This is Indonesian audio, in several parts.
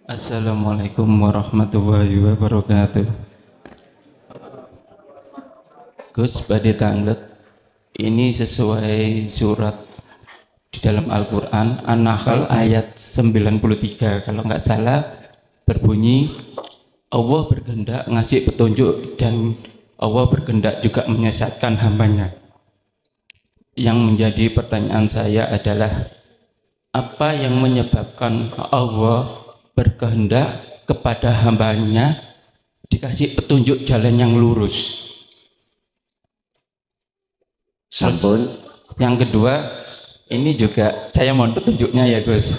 Assalamualaikum warahmatullahi wabarakatuh. Gus badhe tanglet ini sesuai surat di dalam Al-Quran An-Nahl ayat 93 kalau nggak salah, berbunyi Allah berkehendak ngasih petunjuk dan Allah berkehendak juga menyesatkan hambanya. Yang menjadi pertanyaan saya adalah apa yang menyebabkan Allah berkehendak kepada hambanya dikasih petunjuk jalan yang lurus? Sampun. Yang kedua, ini juga saya mohon petunjuknya ya Gus.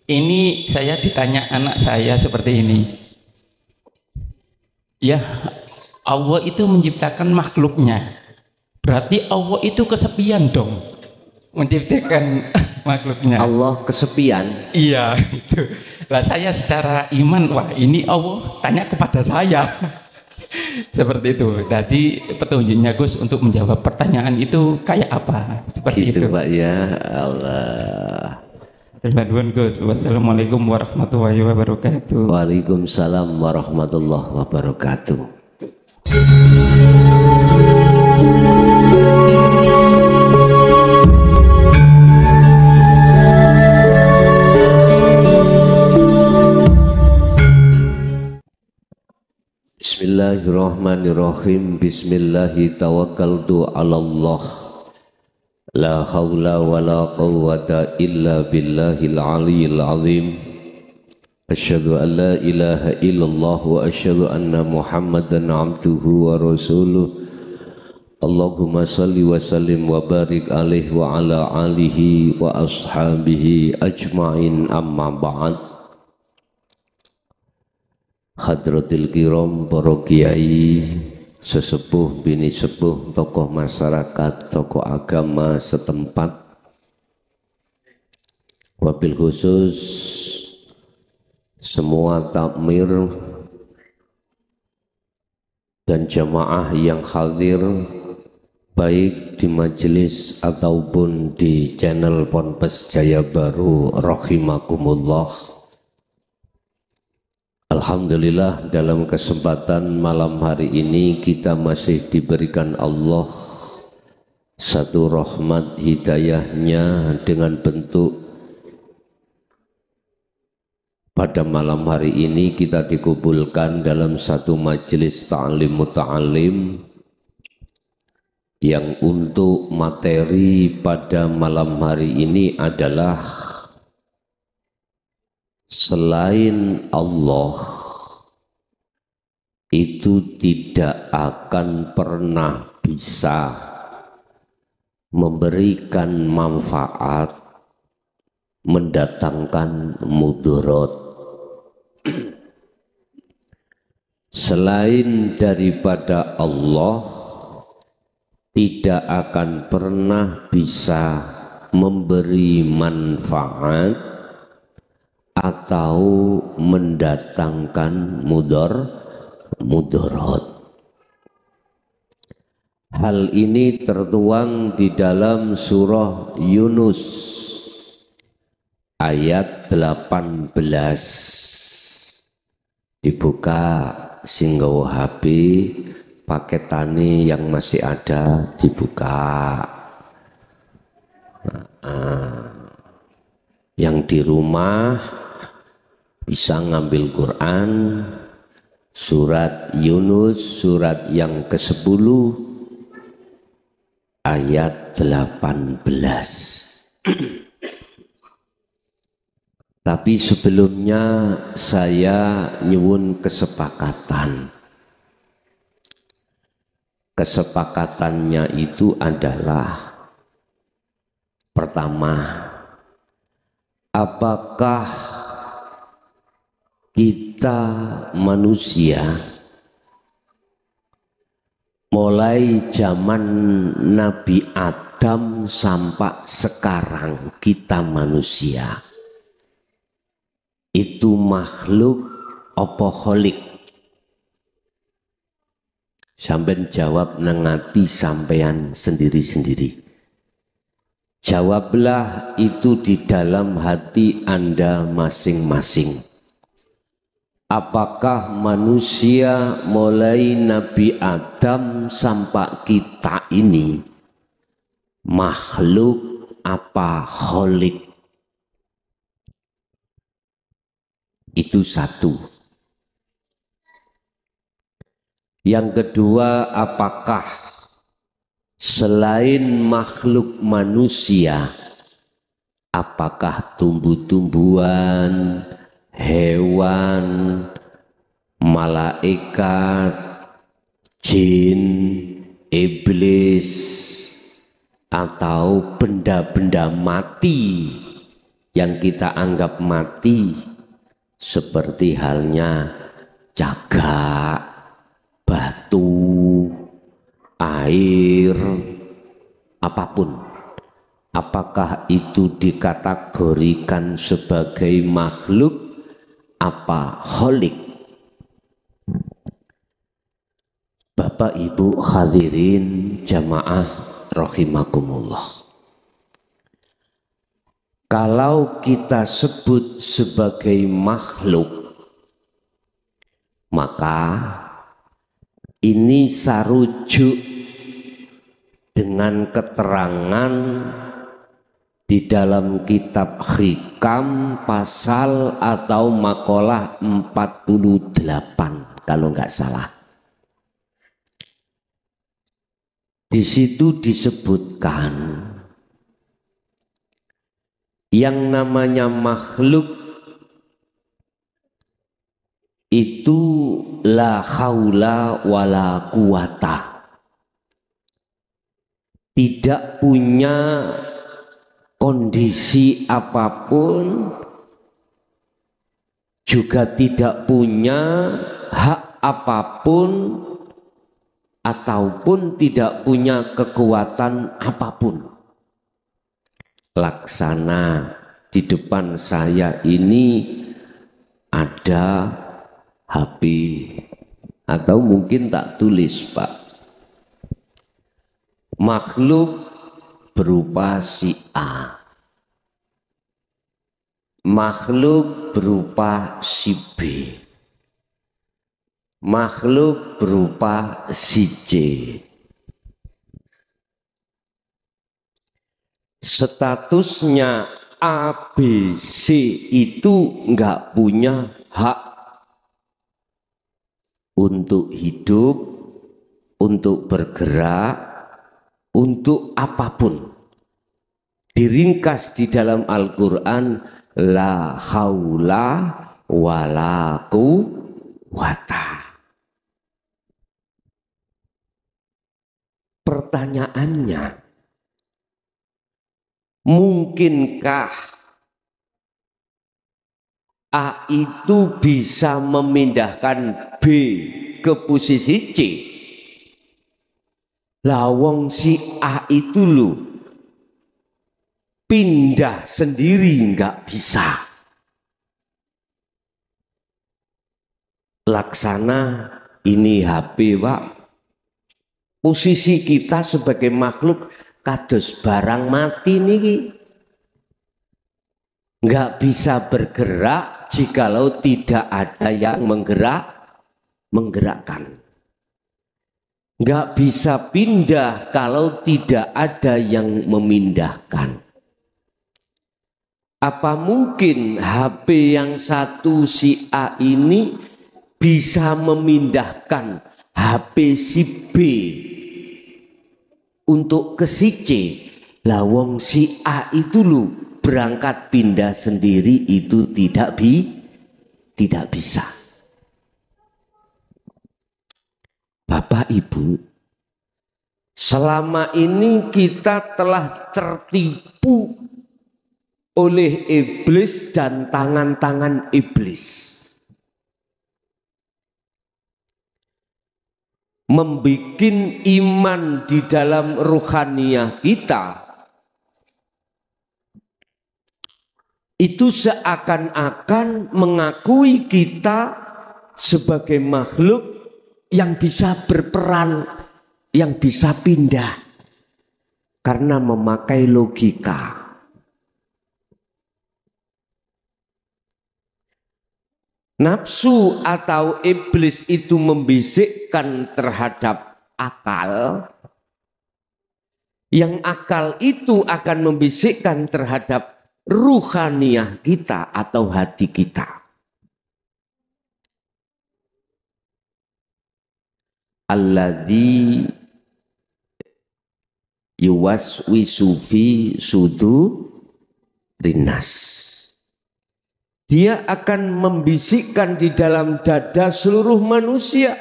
Ini saya ditanya anak saya seperti ini. Ya, Allah itu menciptakan makhluknya. Berarti Allah itu kesepian dong menciptakan makhluknya. Allah kesepian. Iya, itu. Lah saya secara iman, wah ini Allah tanya kepada saya. Seperti itu. Jadi petunjuknya Gus untuk menjawab pertanyaan itu kayak apa? Seperti Gitu itu. Pak ya. Allah. Terima kasih Gus. Wassalamualaikum warahmatullahi wabarakatuh. Waalaikumsalam warahmatullahi wabarakatuh. Bismillahirrahmanirrahim. Bismillahi tawakkaltu ala Allah. La hawla wa la quwwata illa billahil aliyyil azim. Asyhadu an la ilaha illallah wa asyhadu anna Muhammadan abduhu wa rasuluh. Allahumma salli wa sallim wa barik alaihi wa ala alihi wa ashabihi ajma'in, amma ba'd. Hadratil kiram, para kiai, sesepuh, bini sepuh, tokoh masyarakat, tokoh agama setempat, wabil khusus semua takmir dan jamaah yang hadir baik di majelis ataupun di channel Ponpes Jaya Baru rahimakumullah. Alhamdulillah, dalam kesempatan malam hari ini kita masih diberikan Allah satu rahmat hidayahnya dengan bentuk pada malam hari ini kita dikumpulkan dalam satu majelis ta'lim muta'alim yang untuk materi pada malam hari ini adalah selain Allah itu tidak akan pernah bisa memberikan manfaat, mendatangkan mudarat. Selain daripada Allah tidak akan pernah bisa memberi manfaat atau mendatangkan mudarat. Hal ini tertuang di dalam surah Yunus ayat 18. Dibuka singgawa HP, paketane yang masih ada dibuka. Yang di rumah bisa ngambil Quran surat Yunus, surat yang ke-10 ayat 18. Tapi sebelumnya saya nyuwun kesepakatan. Kesepakatannya itu adalah pertama, apakah kita manusia mulai zaman Nabi Adam sampai sekarang kita manusia itu makhluk apa kholik? Sampeyan jawab nengati sampeyan sendiri-sendiri. Jawablah itu di dalam hati Anda masing-masing. apakah manusia mulai Nabi Adam sampai kita ini makhluk apa kholik? Itu satu. Yang kedua, apakah selain makhluk manusia, apakah tumbuh-tumbuhan, hewan, malaikat, jin, iblis, atau benda-benda mati yang kita anggap mati, seperti halnya cagak, batu, air, apapun. Apakah itu dikategorikan sebagai makhluk apa kholik? Bapak Ibu hadirin jamaah rahimakumullah. Kalau kita sebut sebagai makhluk, maka ini sarujuk dengan keterangan di dalam kitab Hikam pasal atau makalah 48 kalau nggak salah. Di situ disebutkan yang namanya makhluk itu la haula wala quwata, tidak punya kondisi apapun, juga tidak punya hak apapun, ataupun tidak punya kekuatan apapun. Laksana di depan saya ini ada HP, atau mungkin tak tulis Pak, makhluk berupa si A, makhluk berupa si B, makhluk berupa si C. Statusnya A, B, C itu enggak punya hak untuk hidup, untuk bergerak, untuk apapun. Diringkas di dalam Al-Quran, la haula wala quwata. Pertanyaannya, mungkinkah A itu bisa memindahkan B ke posisi C? Lawong si A itu loh pindah sendiri nggak bisa. Laksana ini HP Pak, posisi kita sebagai makhluk kados barang mati niki, nggak bisa bergerak jikalau tidak ada yang menggerakkan, nggak bisa pindah kalau tidak ada yang memindahkan. Apa mungkin HP yang satu si A ini bisa memindahkan HP si B untuk ke si C? Lawong si A itu loh berangkat pindah sendiri itu tidak bisa. Bapak Ibu, selama ini kita telah tertipu oleh iblis dan tangan-tangan iblis, membikin iman di dalam ruhaniyah kita itu seakan-akan mengakui kita sebagai makhluk yang bisa berperan, yang bisa pindah karena memakai logika. Nafsu atau iblis itu membisikkan terhadap akal, yang akal itu akan membisikkan terhadap ruhaniyah kita atau hati kita. Alladzi yuwaswisu fi sudurinas. Dia akan membisikkan di dalam dada seluruh manusia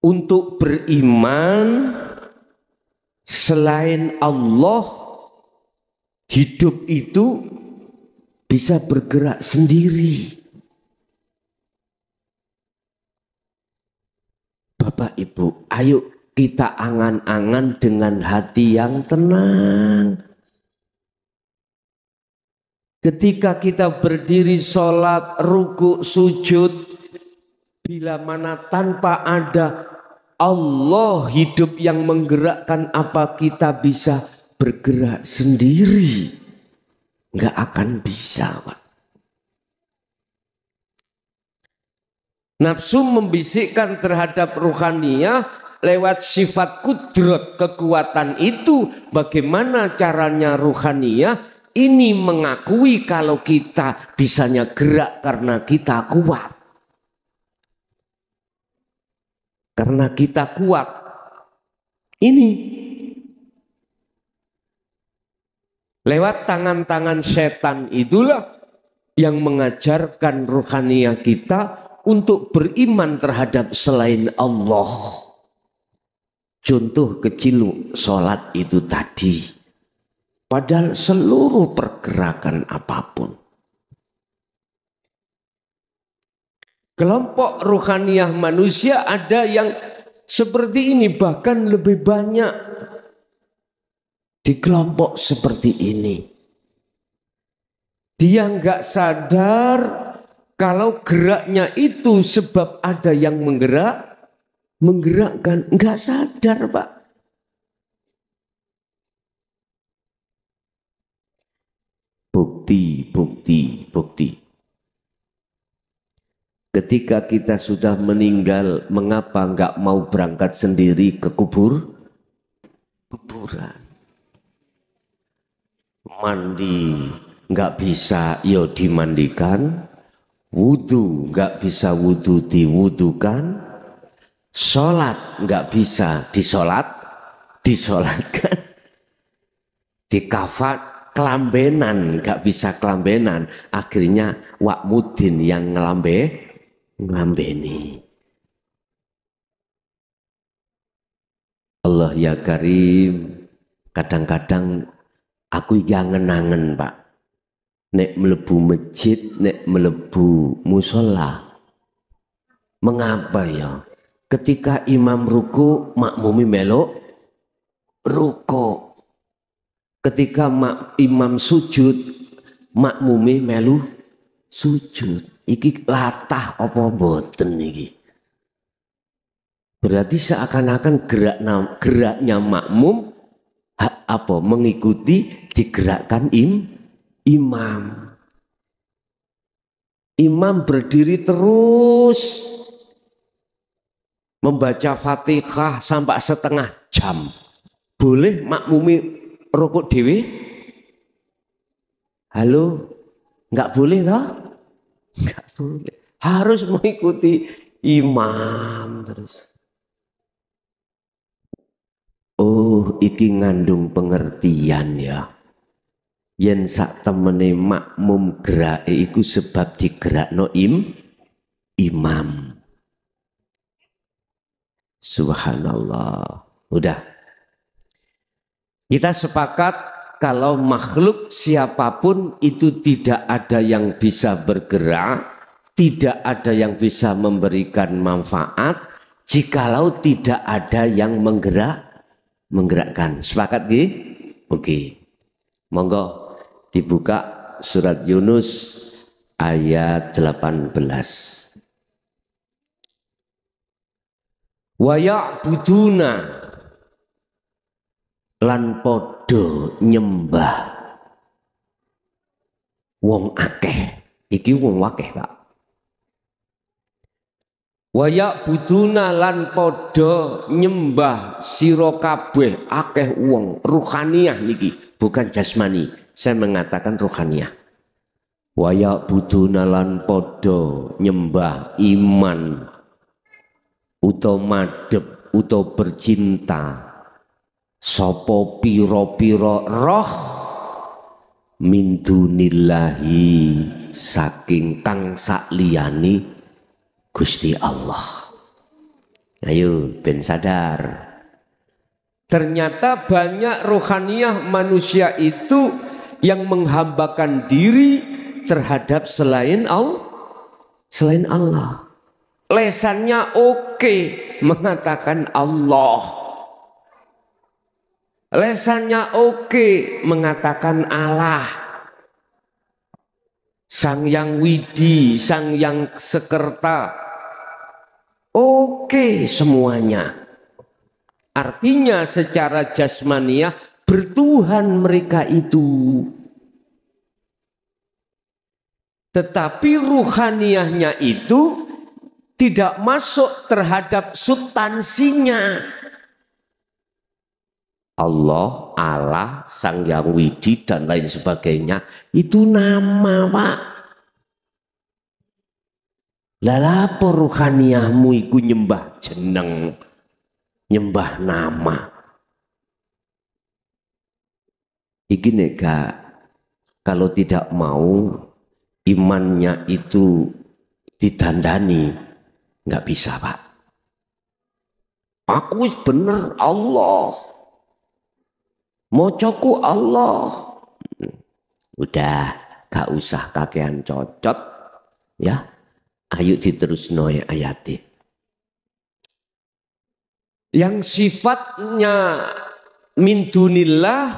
untuk beriman selain Allah, hidup itu bisa bergerak sendiri. Bapak Ibu, ayo kita angan-angan dengan hati yang tenang. Ketika kita berdiri sholat, ruku, sujud, bila mana tanpa ada Allah hidup yang menggerakkan, apa kita bisa bergerak sendiri? Nggak akan bisa, Pak. Nafsu membisikkan terhadap ruhaniyah lewat sifat kudrat, kekuatan itu. Bagaimana caranya ruhaniyah ini mengakui kalau kita bisanya gerak karena kita kuat. Karena kita kuat. Ini lewat tangan-tangan setan itulah yang mengajarkan ruhaniyah kita untuk beriman terhadap selain Allah. Contoh kecil sholat itu tadi. Padahal seluruh pergerakan apapun. Kelompok ruhaniyah manusia ada yang seperti ini, bahkan lebih banyak di kelompok seperti ini. Dia nggak sadar kalau geraknya itu sebab ada yang menggerakkan, nggak sadar, Pak. Bukti. Ketika kita sudah meninggal, mengapa nggak mau berangkat sendiri ke kuburan? Mandi nggak bisa, yo dimandikan. Wudu nggak bisa, wudu diwudukan. Sholat nggak bisa, disolatkan. Dikafan. Kelambenan, gak bisa kelambenan, akhirnya wakmudin yang ngelambeni. Allah ya Karim, kadang-kadang aku yang ngenangen, Pak. Nek melebu masjid, nek melebu musola. Mengapa ya? Ketika imam ruku, makmumi melok ruku. Ketika imam sujud, makmumi melu sujud. Iki latah apa boten iki? Berarti seakan-akan geraknya makmum mengikuti digerakkan imam. Imam berdiri terus membaca Fatihah sampai setengah jam. Boleh makmumi rokok dewe? Halo? Enggak boleh toh? Enggak boleh. Harus mengikuti imam terus. Oh, iki ngandung pengertian ya. Yen sak temene makmum gerake iku sebab digerakno imam. Subhanallah. Udah. Kita sepakat kalau makhluk siapapun itu tidak ada yang bisa bergerak, tidak ada yang bisa memberikan manfaat jikalau tidak ada yang menggerakkan. Sepakat nggih? Oke. Monggo dibuka surat Yunus ayat 18. Wa ya'buduna lan podo nyembah wong akeh Iki wong wakeh, Pak. Waya buduna lan podo nyembah sira kabeh akeh wong ruhaniyah niki, bukan jasmani. Saya mengatakan ruhaniyah. Waya buduna lan podo nyembah iman uta madhep uta bercinta sapa pira-pira roh min dunillahi saking kang sakliyane Gusti Allah. Ayo ben sadar. Ternyata banyak rohaniyah manusia itu yang menghambakan diri terhadap selain Allah. Lesannya oke mengatakan Allah. Lesannya oke mengatakan Allah. Sang Yang Widi, Sang Yang Sekerta. Oke semuanya. Artinya secara jasmaniah bertuhan mereka itu. Tetapi ruhaniyahnya itu tidak masuk terhadap substansinya. Allah, Sang Yang Widi dan lain sebagainya itu nama, Pak. Lha apa ruhaniyahmu iku nyembah jeneng, nyembah nama. Iki nek kalau tidak mau imannya itu ditandani, nggak bisa, Pak. Aku wis bener Allah. Mocoku Allah. Udah, gak usah kakean cocot ya. Ayo diterusno ayatnya. Yang sifatnya min dunillah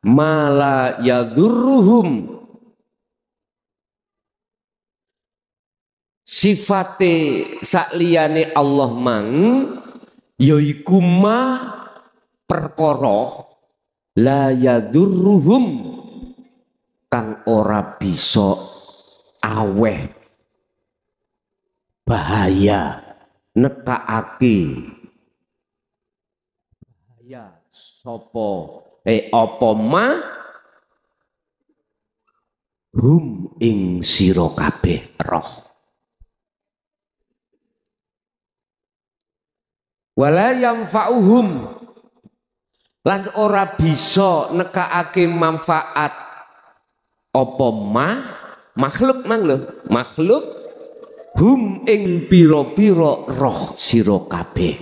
mala yadurruhum. Sifate sakliyane Allah mang yaiku ma perkara la yadurruhum kang ora bisa aweh bahaya nekakake bahaya sapa apa ma hum ing sira kabeh roh wala yanfa'uhum lan ora bisa nekakake manfaat apa ma makhluk mang lho makhluk hum ing pira-pira roh sira kabeh.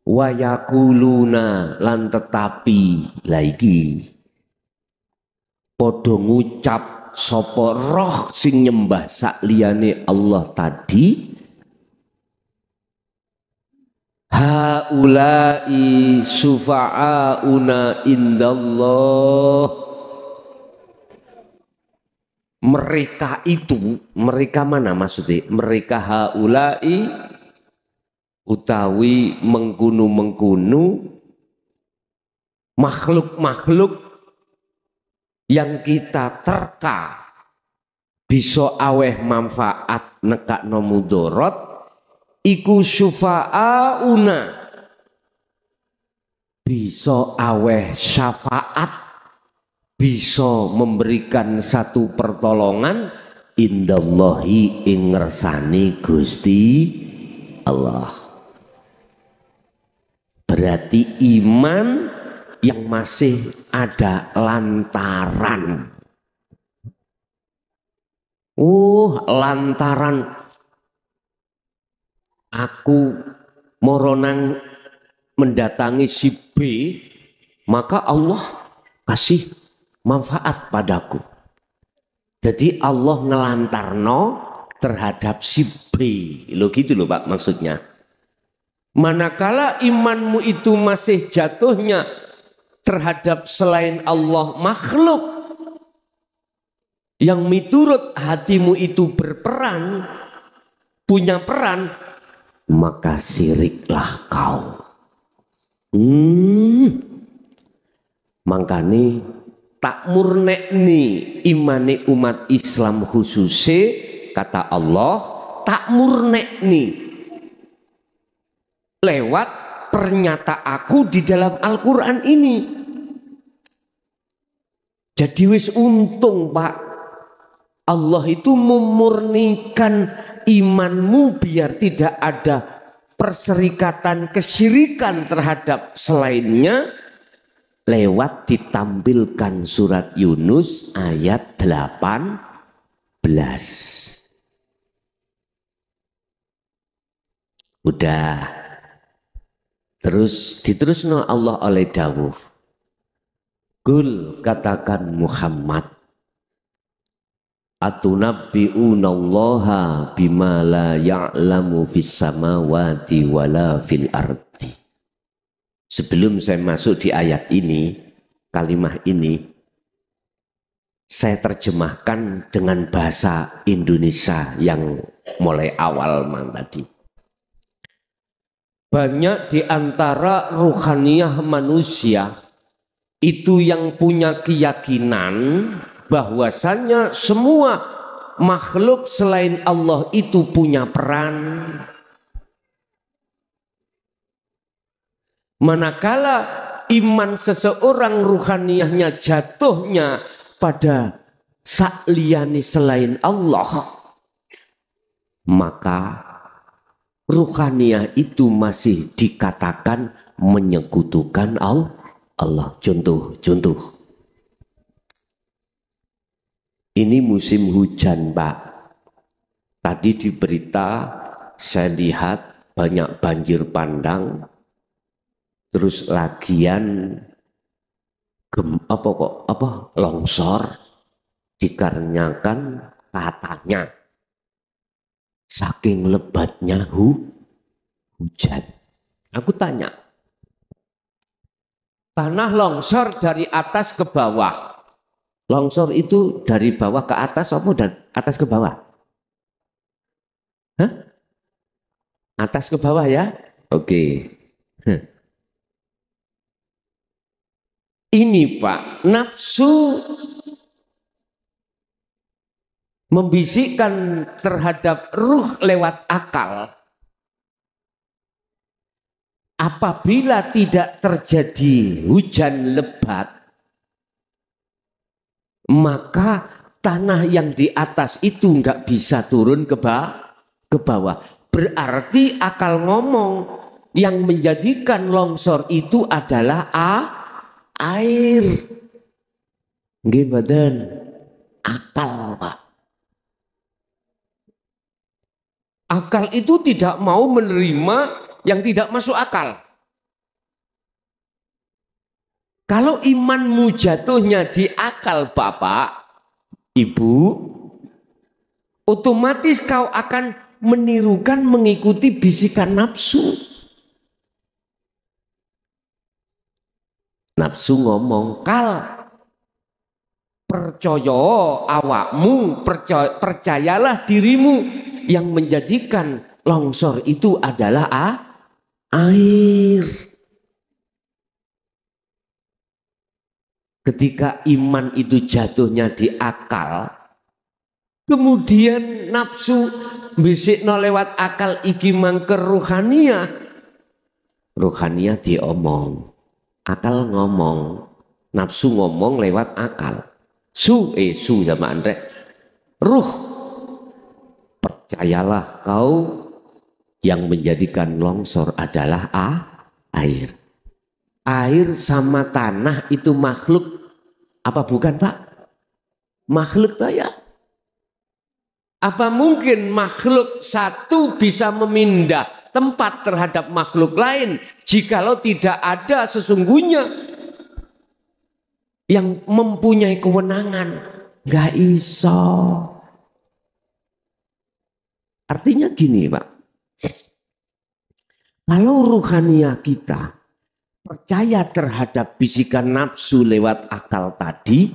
Wa yaquluna lan tetapi lagi padha ngucap sapa roh sing nyembah sakliyane Allah tadi haulai sufa'auna indallah. Mereka itu, mereka mana maksudnya? Mereka haulai utawi mengkunu-mengkunu makhluk-makhluk yang kita terka bisa aweh manfaat nekakno mudarat iku syufa'auna bisa aweh syafaat bisa memberikan satu pertolongan indallahi ing ngersani Gusti Allah. Berarti iman yang masih ada lantaran. Lantaran aku moronang mendatangi si B, maka Allah kasih manfaat padaku. Jadi Allah ngelantarno terhadap si B. Lo gitu loh Pak maksudnya. Manakala imanmu itu masih jatuhnya terhadap selain Allah makhluk yang miturut hatimu itu berperan, punya peran, maka siriklah kau. Makanya tak murnekni imane umat Islam khususe, kata Allah, tak murnekni lewat pernyataan aku di dalam Al-Quran ini. Jadi wis untung Pak, Allah itu memurnikan imanmu biar tidak ada perserikatan kesyirikan terhadap selainnya lewat ditampilkan surat Yunus ayat 18. Udah. Terus diterusno Allah oleh dawuh. Kul, katakan Muhammad, atunabbi'unallaha bima la ya'lamu fis samawati wala fil ardi. Sebelum saya masuk di ayat ini, kalimat ini, saya terjemahkan dengan bahasa Indonesia yang mulai awal tadi. Banyak di antara ruhaniyah manusia itu yang punya keyakinan bahwasanya semua makhluk selain Allah itu punya peran. Manakala iman seseorang ruhaniyahnya jatuhnya pada sakliyani selain Allah, maka ruhaniyah itu masih dikatakan menyekutukan Allah. Contoh. Ini musim hujan Pak. Tadi di berita saya lihat banyak banjir bandang. Terus lagian longsor dikarenakan katanya saking lebatnya hujan. Aku tanya, tanah longsor dari atas ke bawah, longsor itu dari bawah ke atas apa dan atas ke bawah? Hah? Atas ke bawah ya? Oke. Ini Pak, nafsu membisikkan terhadap ruh lewat akal. Apabila tidak terjadi hujan lebat, maka tanah yang di atas itu nggak bisa turun ke bawah. Berarti akal ngomong yang menjadikan longsor itu adalah air. Nggih badan akal Pak. Akal itu tidak mau menerima yang tidak masuk akal. Kalau imanmu jatuhnya di akal Bapak, Ibu, otomatis kau akan menirukan mengikuti bisikan nafsu. Nafsu ngomong, kal, percaya awakmu, percayalah dirimu, yang menjadikan longsor itu adalah air. Ketika iman itu jatuhnya di akal, kemudian nafsu bisikno lewat akal iki mangker ruhaniyah. Ruhaniyah diomong. Akal ngomong, nafsu ngomong lewat akal. Su sama Andre. Ruh, percayalah kau yang menjadikan longsor adalah air. Air sama tanah itu makhluk apa bukan Pak? Makhluk toh ya. Apa mungkin makhluk satu bisa memindah tempat terhadap makhluk lain jikalau tidak ada sesungguhnya yang mempunyai kewenangan? Gak iso. Artinya gini Pak, kalau ruhaniyah kita percaya terhadap bisikan nafsu lewat akal tadi,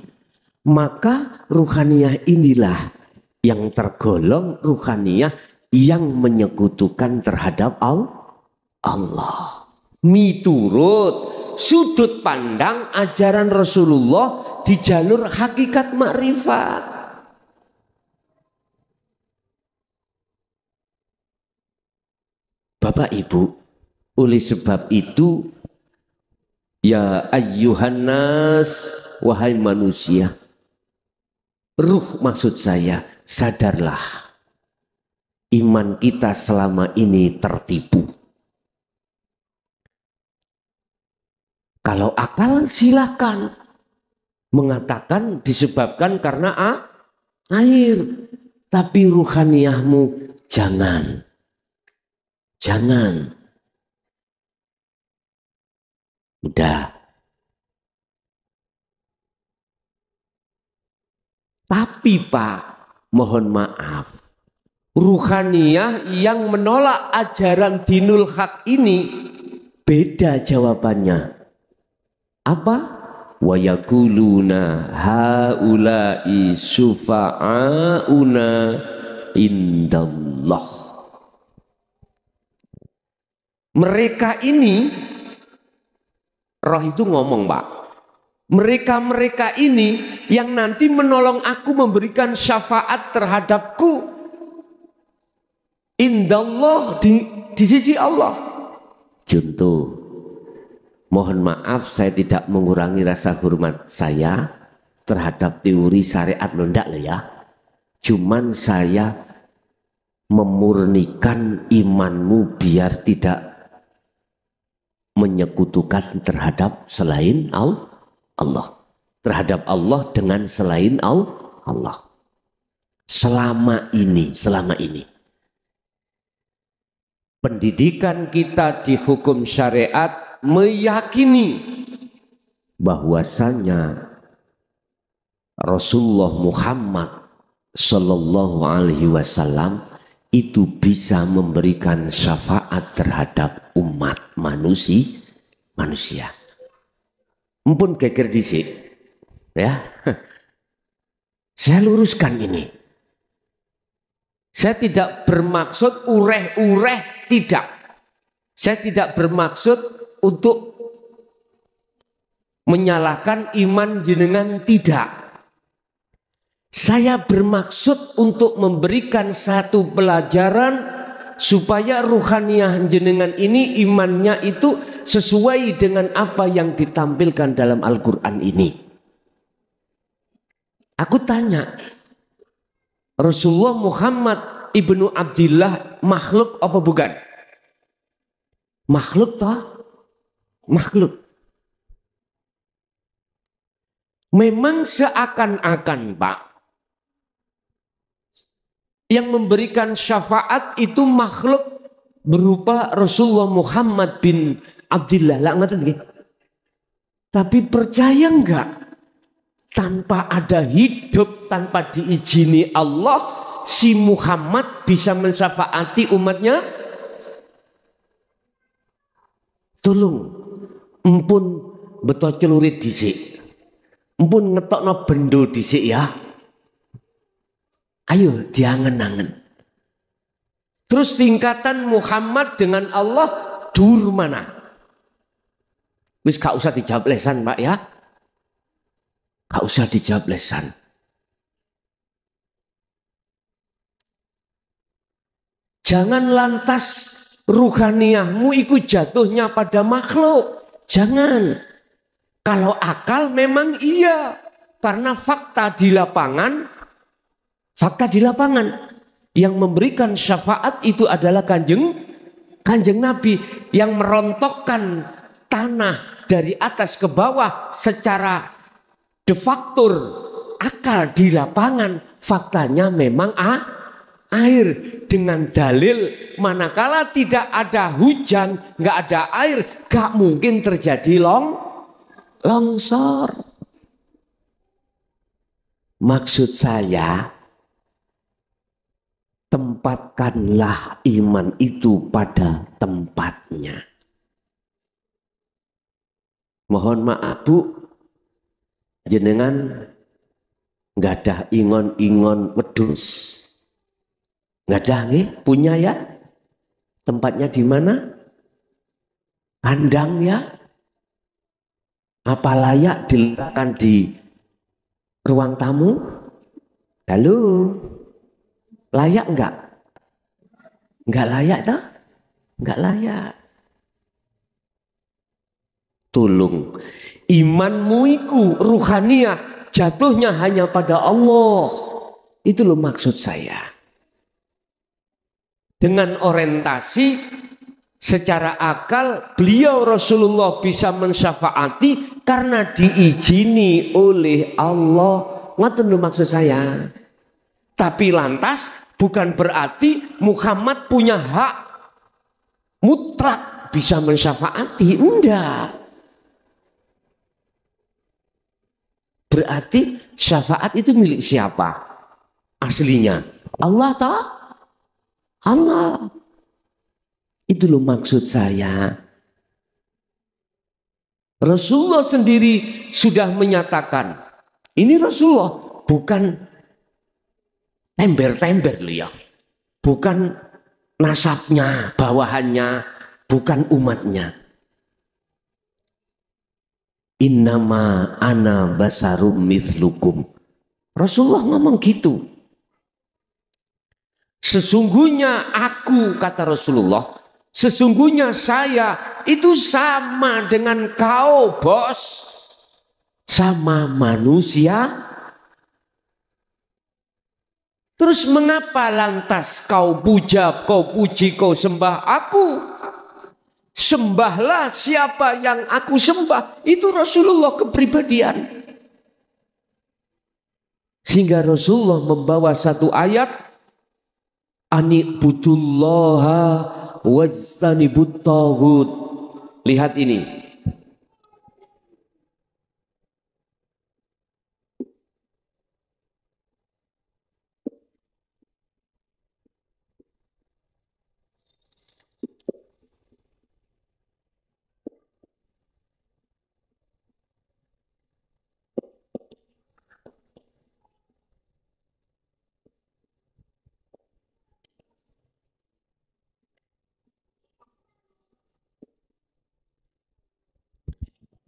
maka ruhaniyah inilah yang tergolong ruhaniyah yang menyekutukan terhadap Allah. Miturut sudut pandang ajaran Rasulullah di jalur hakikat makrifat. Bapak Ibu, oleh sebab itu, ya ayyuhan nas, wahai manusia, ruh maksud saya, sadarlah, iman kita selama ini tertipu. Kalau akal silakan mengatakan disebabkan karena air, tapi ruhaniyahmu jangan. Jangan. Udah. Tapi Pak, mohon maaf, ruhaniyah yang menolak ajaran dinul haq ini beda jawabannya. Apa? Wa yaquluna haula'i sufa'auna indallah. Mereka ini, roh itu ngomong Pak, mereka ini yang nanti menolong aku memberikan syafaat terhadapku indallah, di sisi Allah. Contoh, mohon maaf saya tidak mengurangi rasa hormat saya terhadap teori syariat lendak loh ya. Cuman saya memurnikan imanmu biar tidak menyekutukan terhadap selain Allah, terhadap Allah dengan selain Allah. Selama ini pendidikan kita di hukum syariat meyakini bahwasanya Rasulullah Muhammad Sallallahu Alaihi Wasallam itu bisa memberikan syafaat terhadap umat manusia. Mumpun geger dhisik, ya. Saya luruskan ini. Saya tidak bermaksud ureh-ureh, tidak. Saya tidak bermaksud untuk menyalahkan iman jenengan, tidak. Saya bermaksud untuk memberikan satu pelajaran supaya ruhaniyah jenengan ini imannya itu sesuai dengan apa yang ditampilkan dalam Al-Quran ini. Aku tanya, Rasulullah Muhammad ibnu Abdillah makhluk apa bukan? Makhluk toh? Makhluk. Memang seakan-akan Pak, yang memberikan syafaat itu makhluk berupa Rasulullah Muhammad bin Abdillah. Tapi percaya enggak? Tanpa ada hidup, tanpa diizini Allah, si Muhammad bisa mensyafaati umatnya? Tolong, empun betul celurit dhisik. Empun ngetokno bendo dhisik ya. Ayo diangen-angen. Terus tingkatan Muhammad dengan Allah dur mana? Wis gak usah dijawab lesan Pak ya. Gak usah dijawab lesan. Jangan lantas ruhaniyahmu ikut jatuhnya pada makhluk. Jangan. Kalau akal memang iya. Karena fakta di lapangan yang memberikan syafaat itu adalah kanjeng Nabi yang merontokkan tanah dari atas ke bawah secara de facto akal di lapangan. Faktanya memang air dengan dalil manakala tidak ada hujan, nggak ada air, nggak mungkin terjadi longsor. Maksud saya, tempatkanlah iman itu pada tempatnya. Mohon maaf Bu, jenengan nggak ada ingon-ingon wedhus, nggak ada nih, punya ya? Tempatnya di mana? Kandang ya? Apa layak diletakkan di ruang tamu. Halo, layak enggak? Enggak layak toh? Enggak layak. Tolong, imanmu iku ruhaniyah jatuhnya hanya pada Allah. Itu loh maksud saya. Dengan orientasi secara akal, beliau Rasulullah bisa mensyafaati karena diizini oleh Allah. Ngoten lho maksud saya. Tapi lantas bukan berarti Muhammad punya hak mutlak bisa mensyafaati. Enggak. Berarti syafaat itu milik siapa? Aslinya Allah tak? Allah. Itu loh maksud saya. Rasulullah sendiri sudah menyatakan, ini Rasulullah bukan tember-tember loh ya. Bukan nasabnya, bawahannya, bukan umatnya. Innama ana basarum mithlukum. Rasulullah ngomong gitu. Sesungguhnya aku, kata Rasulullah, sesungguhnya saya itu sama dengan kau, bos. Sama manusia. Terus mengapa lantas kau puja, kau puji, kau sembah aku? Sembahlah siapa yang aku sembah. Itu Rasulullah kepribadian. Sehingga Rasulullah membawa satu ayat. Ani'budullaha wajtanibut taghut. Lihat ini.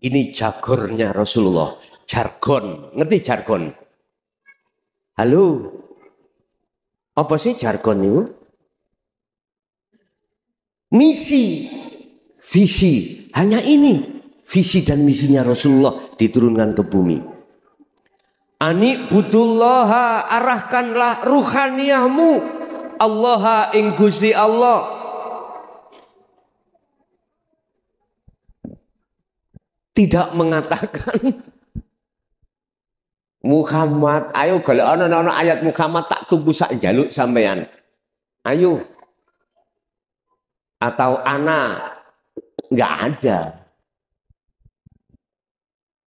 Ini jargonnya Rasulullah. Jargon. Ngerti jargon? Halo? Apa sih jargon itu? Misi. Visi. Hanya ini. Visi dan misinya Rasulullah diturunkan ke bumi. Ani'budullaha, arahkanlah ruhaniyahmu. Allaha ing Gusti Allah. Tidak mengatakan Muhammad, ayo kalau ana ayat Muhammad tak tunggu sak jaluk sampean. Ayo. Atau ana, enggak ada.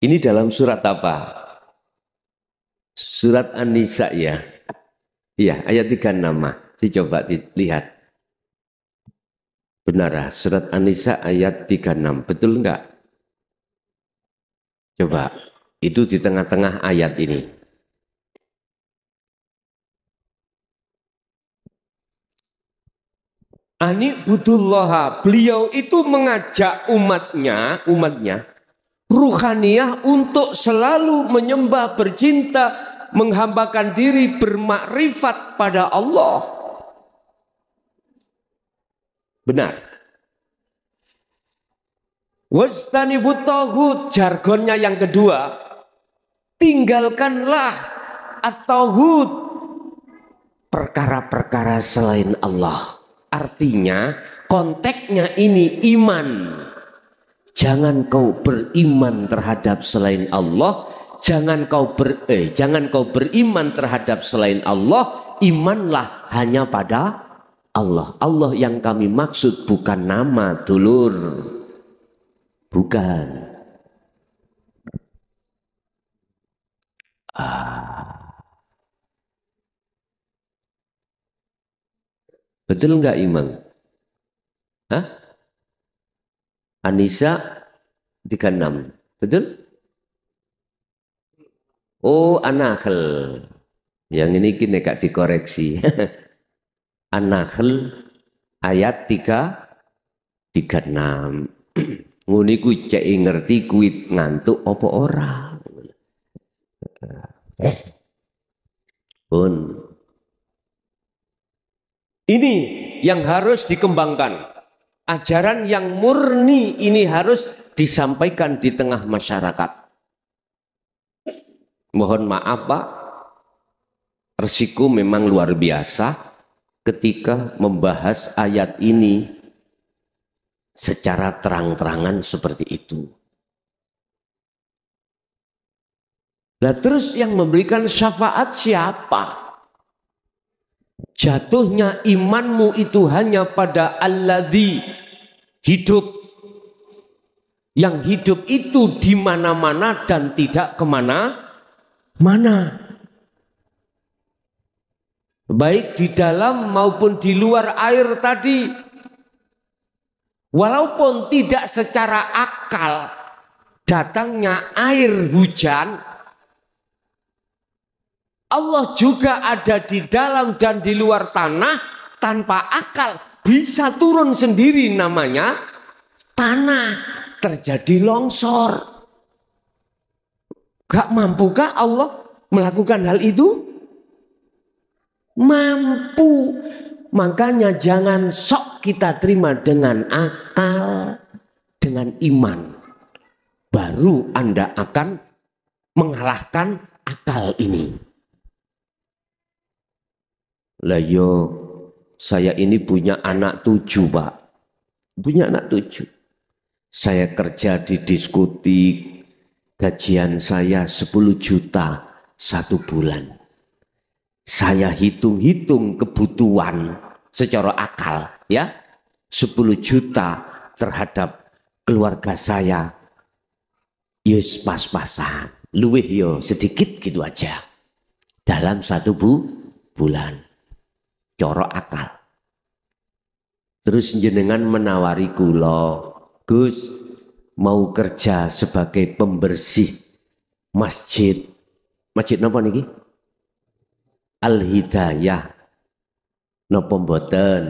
Ini dalam surat apa? Surat An-Nisa ya. Iya, ayat 36. Coba dilihat. Benar, surat An-Nisa ayat 36. Betul enggak? Coba, itu di tengah-tengah ayat ini. Ani'budullaha, beliau itu mengajak umatnya ruhaniyah untuk selalu menyembah, bercinta, menghambakan diri, bermakrifat pada Allah. Benar. Wajtanibut taghut, jargonnya yang kedua, tinggalkanlah at-taghut, perkara-perkara selain Allah. Artinya konteksnya ini iman. Jangan kau beriman terhadap selain Allah, jangan kau beriman terhadap selain Allah, imanlah hanya pada Allah. Allah yang kami maksud bukan nama, dulur. Bukan. Betul enggak Imam? Hah? An-Nisa 36. Betul? Oh, An-Nahl. Yang ini kini gak dikoreksi. An-Nahl ayat 36. Nguni ku cek ngerti kuit ngantuk apa ora. Ini yang harus dikembangkan. Ajaran yang murni ini harus disampaikan di tengah masyarakat. Mohon maaf Pak, resiko memang luar biasa ketika membahas ayat ini secara terang-terangan seperti itu. Nah terus yang memberikan syafaat siapa? Jatuhnya imanmu itu hanya pada alladzi hidup. Yang hidup itu di mana-mana dan tidak kemana-mana. Baik di dalam maupun di luar air tadi. Walaupun tidak secara akal datangnya air hujan, Allah juga ada di dalam dan di luar tanah tanpa akal. Bisa turun sendiri namanya tanah. Terjadi longsor. Gak mampukah Allah melakukan hal itu? Mampu. Makanya jangan sok kita terima dengan akal, dengan iman. Baru Anda akan mengalahkan akal ini. Lah yo, saya ini punya anak 7 Pak. Punya anak 7. Saya kerja di diskotik, gajian saya 10 juta 1 bulan. Saya hitung-hitung kebutuhan secara akal ya. 10 juta terhadap keluarga saya. Yus pas-pasan. Luwih yo sedikit gitu aja. Dalam 1 bulan. Coro akal. Terus jenengan menawari kula, Gus mau kerja sebagai pembersih masjid. Masjid napa niki? Al Hidayah. Napa mboten?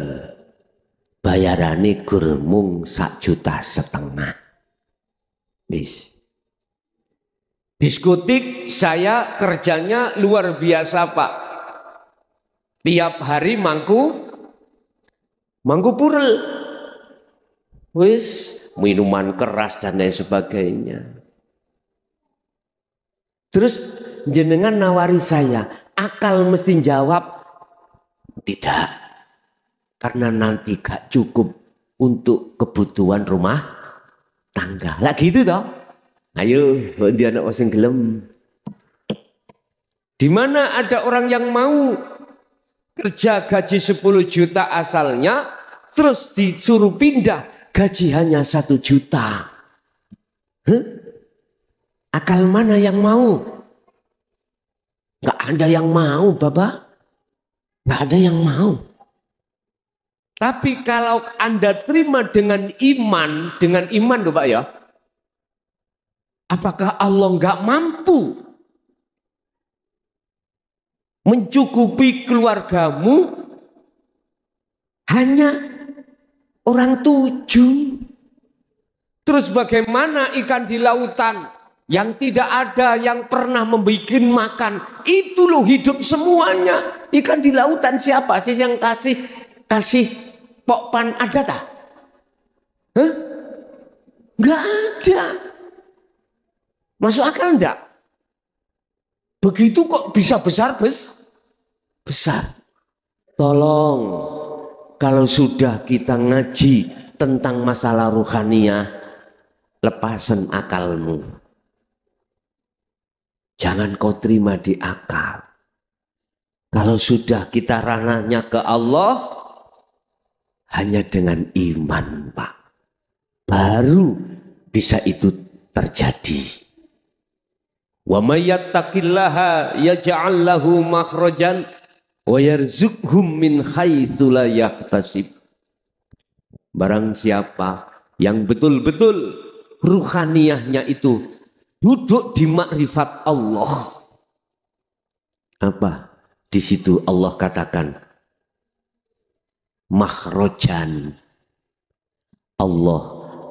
Bayarane gur mung 1,5 juta. Wis. Diskotik saya kerjanya luar biasa Pak. Tiap hari mangku purel. Wis minuman keras dan lain sebagainya. Terus jenengan nawari saya, akal mesti jawab tidak. Karena nanti gak cukup untuk kebutuhan rumah tangga. Lah gitu toh. Ayo, dia anak wasing gelem. Di mana ada orang yang mau kerja gaji 10 juta asalnya, terus disuruh pindah gaji hanya 1 juta. Akal mana yang mau? Gak ada yang mau Bapak. Gak ada yang mau. Tapi kalau Anda terima dengan iman loh Pak ya. Apakah Allah gak mampu mencukupi keluargamu hanya orang 7. Terus bagaimana ikan di lautan yang tidak ada yang pernah membuat makan? Itu loh hidup semuanya. Ikan di lautan siapa sih yang kasih pokpan ada tak? Nggak ada. Masuk akal enggak? Begitu kok bisa besar? Tolong, kalau sudah kita ngaji tentang masalah ruhaniyah, lepasan akalmu. Jangan kau terima di akal. Kalau sudah kita ranahnya ke Allah, hanya dengan iman Pak. Baru bisa itu terjadi. Wa may yattaqillaha yaj'al lahu makhrajan wa yarzuqhum min haitsu la yahtasib. Barang siapa yang betul-betul ruhaniyahnya itu duduk di makrifat Allah. Apa? Di situ Allah katakan makhrajan. Allah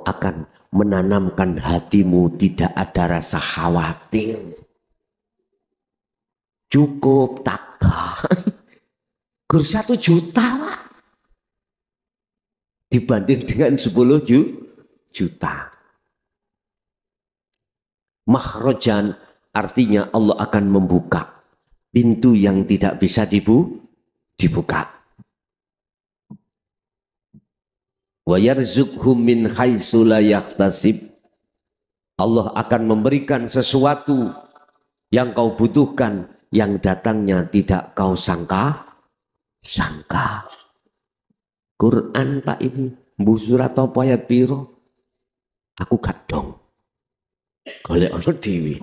akan menanamkan hatimu tidak ada rasa khawatir. Cukup takah. Gur 1 juta Pak. dibanding dengan 10 juta. Makhrojan artinya Allah akan membuka pintu yang tidak bisa dibuka. Wa yarzuqhum min haitsu la yahtasib. Allah akan memberikan sesuatu yang kau butuhkan yang datangnya tidak kau sangka. Quran Pak Ibu, mbuh surat apa ayat piro? Aku kadong. Golek ana dhewe.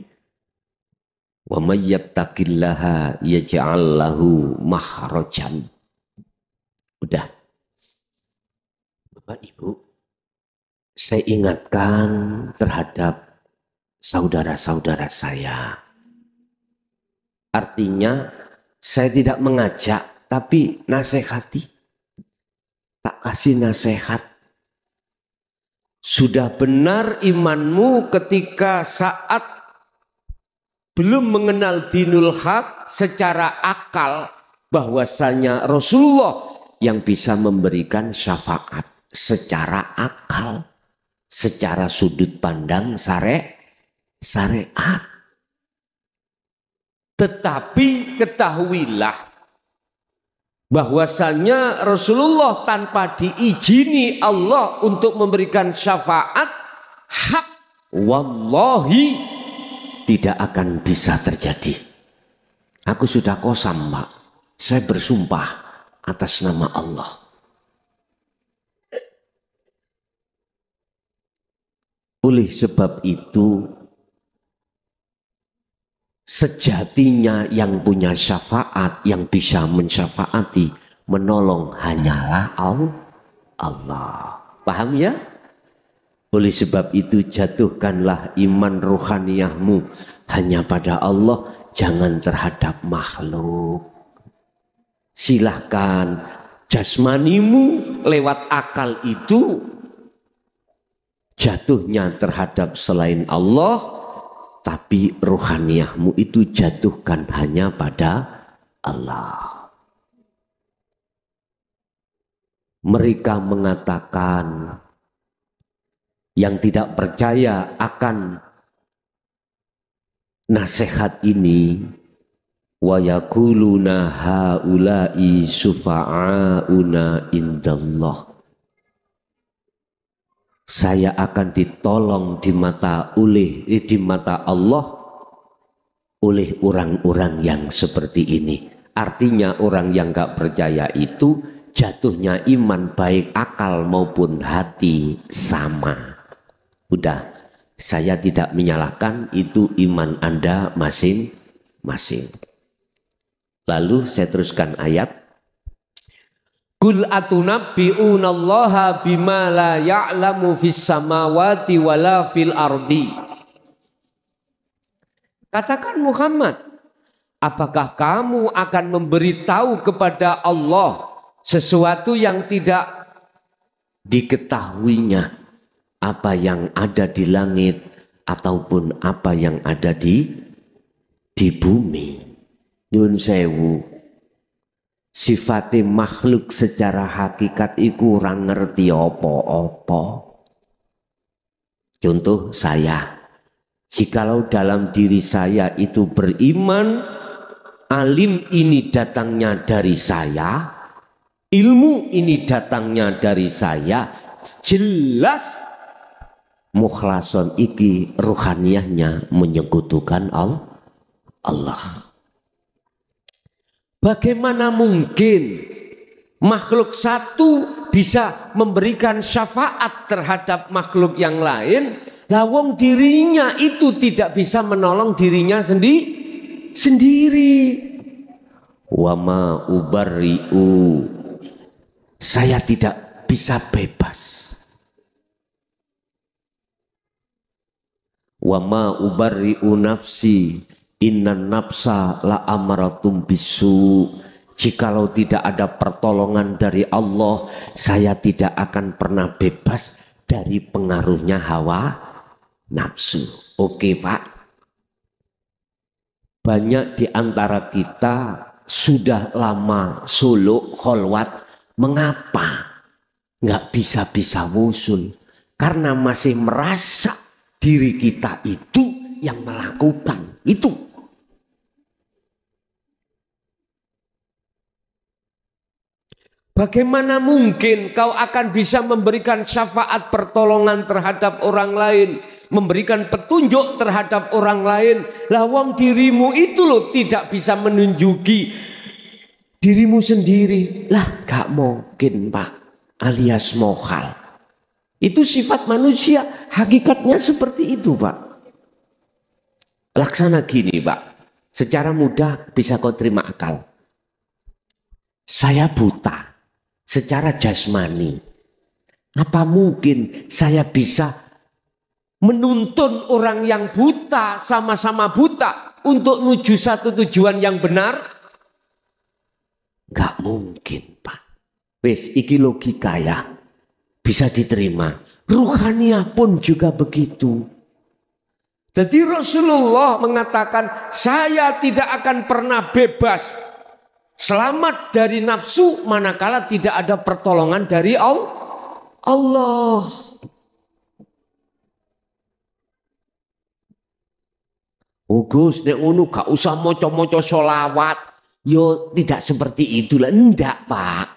Wa may yattaqillaha yaj'al lahu makhrajan. Udah. Bapak Ibu, saya ingatkan terhadap saudara-saudara saya. Artinya saya tidak mengajak tapi nasihati. Tak kasih nasihat. Sudah benar imanmu ketika saat belum mengenal dinul haq secara akal bahwasanya Rasulullah yang bisa memberikan syafaat secara akal, secara sudut pandang syariat. Tetapi ketahuilah bahwasanya Rasulullah tanpa diizini Allah untuk memberikan syafaat hak, wallahi tidak akan bisa terjadi. Aku sudah qasam, Pak. Saya bersumpah atas nama Allah. Oleh sebab itu, sejatinya yang punya syafaat, yang bisa mensyafaati, menolong hanyalah Allah. Paham ya? Oleh sebab itu jatuhkanlah iman ruhaniyahmu hanya pada Allah, jangan terhadap makhluk. Silahkan jasmanimu lewat akal itu jatuhnya terhadap selain Allah, tapi ruhaniyahmu itu jatuhkan hanya pada Allah. Mereka mengatakan yang tidak percaya akan nasihat ini, wa yaquluna haula'i sufa'auna indallah. Saya akan ditolong di mata Allah oleh orang-orang yang seperti ini. Artinya orang yang gak percaya itu jatuhnya iman baik akal maupun hati sama. Udah, saya tidak menyalahkan, itu iman Anda masing-masing. Lalu saya teruskan ayat. Qul atunabbi'unallaha bima la ya'lamu fis samawati wala fil ardi. Katakan Muhammad, apakah kamu akan memberitahu kepada Allah sesuatu yang tidak diketahuinya, apa yang ada di langit ataupun apa yang ada di bumi? Nyun sewu, sifatnya makhluk secara hakikat iku orang ngerti apa-apa. Contoh saya, jikalau dalam diri saya itu beriman, alim ini datangnya dari saya, ilmu ini datangnya dari saya, jelas mukhlason iki ruhaniyahnya menyekutukan Allah. Bagaimana mungkin makhluk satu bisa memberikan syafaat terhadap makhluk yang lain, lawang dirinya itu tidak bisa menolong dirinya sendiri. Wa ma ubarri'u, saya tidak bisa bebas. Wa ma ubarri'u nafsi innan nafsa la amaratum bisu. Jikalau tidak ada pertolongan dari Allah, saya tidak akan pernah bebas dari pengaruhnya hawa nafsu. Oke Pak, banyak di antara kita sudah lama suluk kholwat. Mengapa? nggak bisa wusul. Karena masih merasa diri kita itu yang melakukan itu. Bagaimana mungkin kau akan bisa memberikan syafaat pertolongan terhadap orang lain, memberikan petunjuk terhadap orang lain, lah wong dirimu itu loh tidak bisa menunjuki dirimu sendiri. Lah gak mungkin Pak, alias mohal. Itu sifat manusia, hakikatnya seperti itu Pak. Laksana gini Pak, secara mudah bisa kau terima akal. Saya buta secara jasmani. Apa mungkin saya bisa menuntun orang yang buta sama-sama buta untuk menuju satu tujuan yang benar? Gak mungkin Pak. Wes iki logika ya, bisa diterima. Ruhaniyah pun juga begitu. Jadi Rasulullah mengatakan, saya tidak akan pernah bebas, selamat dari nafsu manakala tidak ada pertolongan dari Allah. Oh Gus, nek ngono gak usah moco-moco sholawat. Yo tidak seperti itulah, enggak Pak.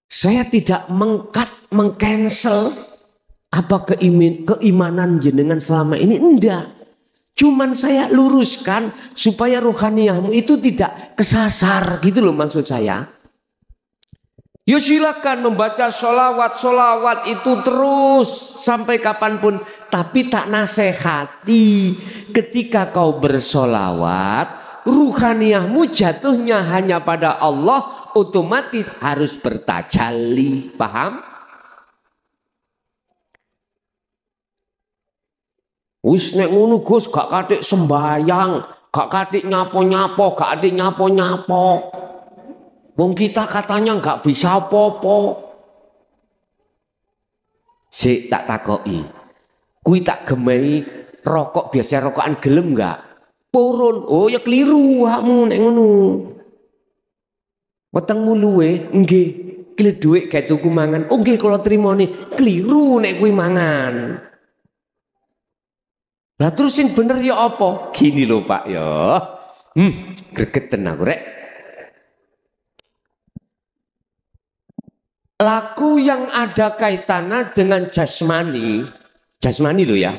Saya tidak mengcancel apa keimanan jenengan selama ini, enggak. Cuman saya luruskan supaya rohaniyahmu itu tidak kesasar gitu loh maksud saya. Ya silakan membaca solawat itu terus sampai kapanpun. Tapi tak nasihati ketika kau bersolawat, ruhaniyahmu jatuhnya hanya pada Allah, otomatis harus bertajalli. Paham? Wis nek ngono Gus gak katik sembayang, gak katik nyapo-nyapo, gak katik nyapo-nyapo. Wong kita katanya gak bisa apa-apa. Sik tak takoki. Kuwi tak gemei rokok biasa rokokan gelem gak? Purun. Oh ya keliru awakmu nek ngono. Wetengmu luwe nggih, kile dhuwit gawe tuku mangan. Oh nggih kula trimone. Keliru nek kuwi mangan. Lah terus sing bener ya apa? Gini lho Pak ya. Gregeten aku rek. Laku yang ada kaitannya dengan jasmani loh ya.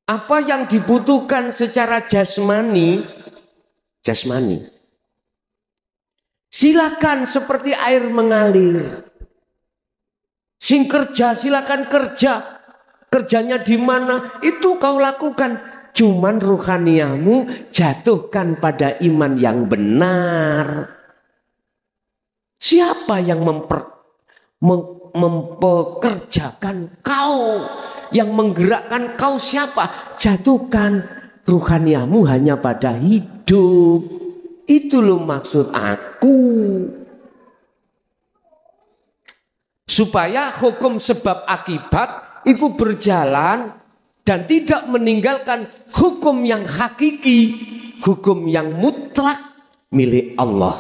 Apa yang dibutuhkan secara jasmani. Silakan seperti air mengalir. Sing kerja silakan kerja. Kerjanya di mana itu kau lakukan. Cuman ruhaniyahmu jatuhkan pada iman yang benar. Siapa yang mempekerjakan kau, yang menggerakkan kau siapa? Jatuhkan ruhaniyahmu hanya pada hidup. Itu loh maksud aku. Supaya hukum sebab akibat itu berjalan dan tidak meninggalkan hukum yang hakiki, hukum yang mutlak milik Allah.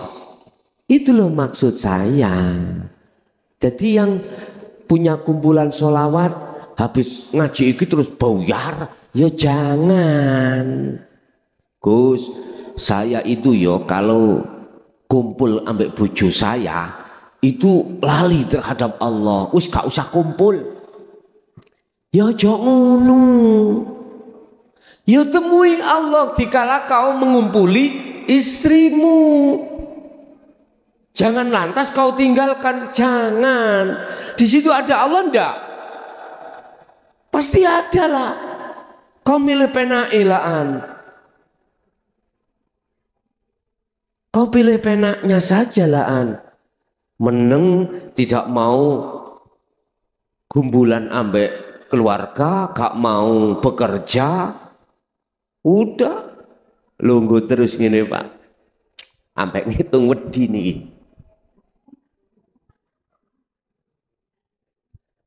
Itu loh maksud saya. Jadi yang punya kumpulan sholawat habis ngaji itu terus bayar, ya jangan. Gus, saya itu yo kalau kumpul ambek bojo saya itu lali terhadap Allah. Wis gak usah kumpul. Ya aja ngono. Ya temui Allah dikala kau mengumpuli istrimu. Jangan lantas kau tinggalkan, jangan. Di situ ada Allah enggak? Pasti ada lah. Kau milih penailaan. Kau pilih penaknya saja laan. Meneng tidak mau gumbulan ambek keluarga, gak mau bekerja. Udah lungguh terus gini Pak. Ambek ngitung wedi nih.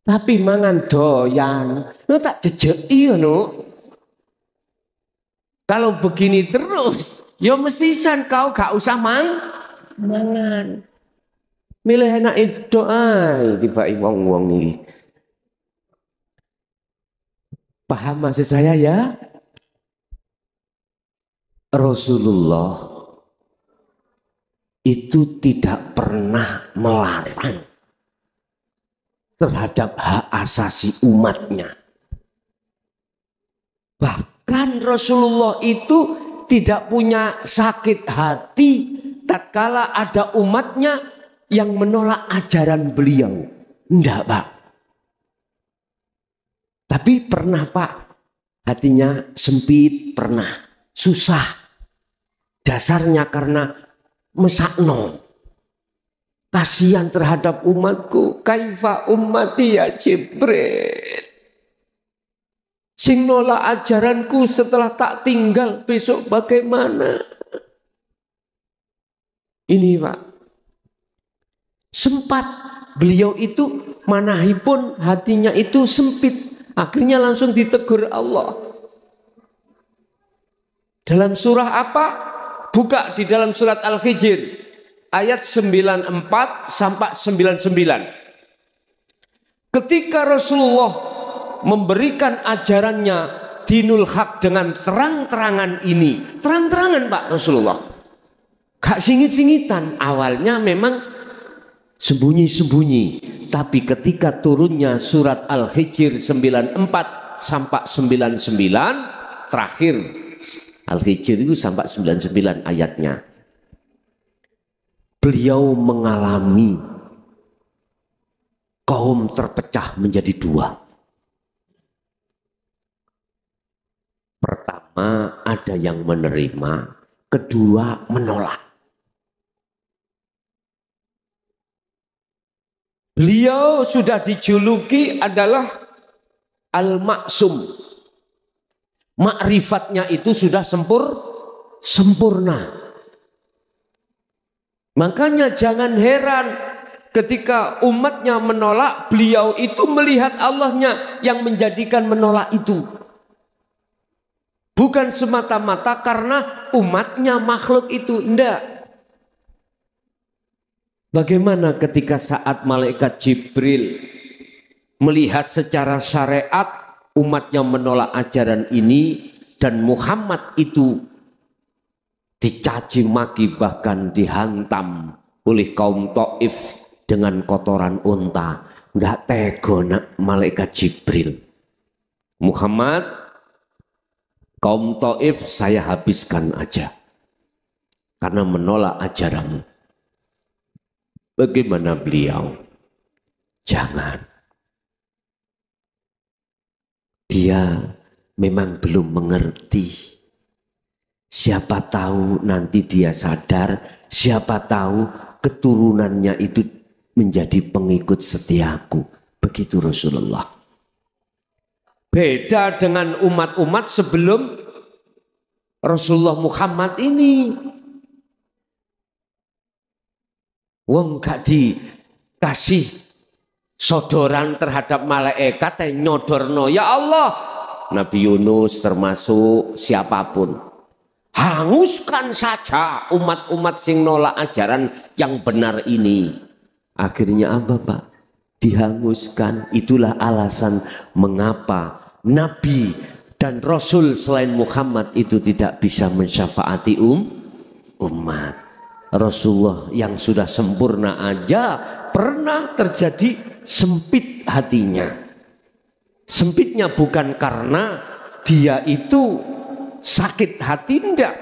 Tapi mangan doyan, lu tak jejeki no. Kalau begini terus, ya mestisan kau gak usah mangan. Milih enak itu tiba wong-wong iki. Paham maksud saya ya? Rasulullah itu tidak pernah melarang terhadap hak asasi umatnya. Bahkan Rasulullah itu tidak punya sakit hati tatkala ada umatnya yang menolak ajaran beliau. Enggak, Pak. Tapi pernah, Pak, hatinya sempit, pernah susah. Dasarnya karena mesakno. Kasihan terhadap umatku. Kaifa ummati ya Jibril. Sing nolak ajaranku setelah tak tinggal besok bagaimana? Ini, Pak. Sempat beliau itu manahipun hatinya itu sempit. Akhirnya langsung ditegur Allah. Dalam surah apa? Buka di dalam surat Al-Hijr. Ayat 94 sampai 99. Ketika Rasulullah memberikan ajarannya dinul haq dengan terang-terangan ini. Terang-terangan Pak Rasulullah. Gak singit-singitan. Awalnya memang sembunyi-sembunyi, tapi ketika turunnya surat Al-Hijr 94 sampai 99, terakhir Al-Hijr itu sampai 99 ayatnya. Beliau mengalami kaum terpecah menjadi dua. Pertama ada yang menerima, kedua menolak. Beliau sudah dijuluki adalah Al-Maksum. Makrifatnya itu sudah sempurna. Makanya jangan heran ketika umatnya menolak, beliau itu melihat Allahnya yang menjadikan menolak itu. Bukan semata-mata karena umatnya makhluk itu, enggak. Bagaimana ketika saat malaikat Jibril melihat secara syariat umatnya menolak ajaran ini dan Muhammad itu dicaci maki bahkan dihantam oleh kaum Taif dengan kotoran unta. Enggak tega nak malaikat Jibril. Muhammad, kaum Taif saya habiskan aja karena menolak ajaranmu. Bagaimana beliau? Jangan. Dia memang belum mengerti. Siapa tahu nanti dia sadar, siapa tahu keturunannya itu menjadi pengikut setiaku. Begitu Rasulullah. Beda dengan umat-umat sebelum Rasulullah Muhammad ini. Wong gak dikasih sodoran terhadap malaikat nyodorno. Ya Allah, Nabi Yunus termasuk siapapun. Hanguskan saja umat-umat sing nolak ajaran yang benar ini. Akhirnya apa Pak? Dihanguskan. Itulah alasan mengapa Nabi dan Rasul selain Muhammad itu tidak bisa mensyafaati umat. Rasulullah yang sudah sempurna aja pernah terjadi sempit hatinya. Sempitnya bukan karena dia itu sakit hati, enggak.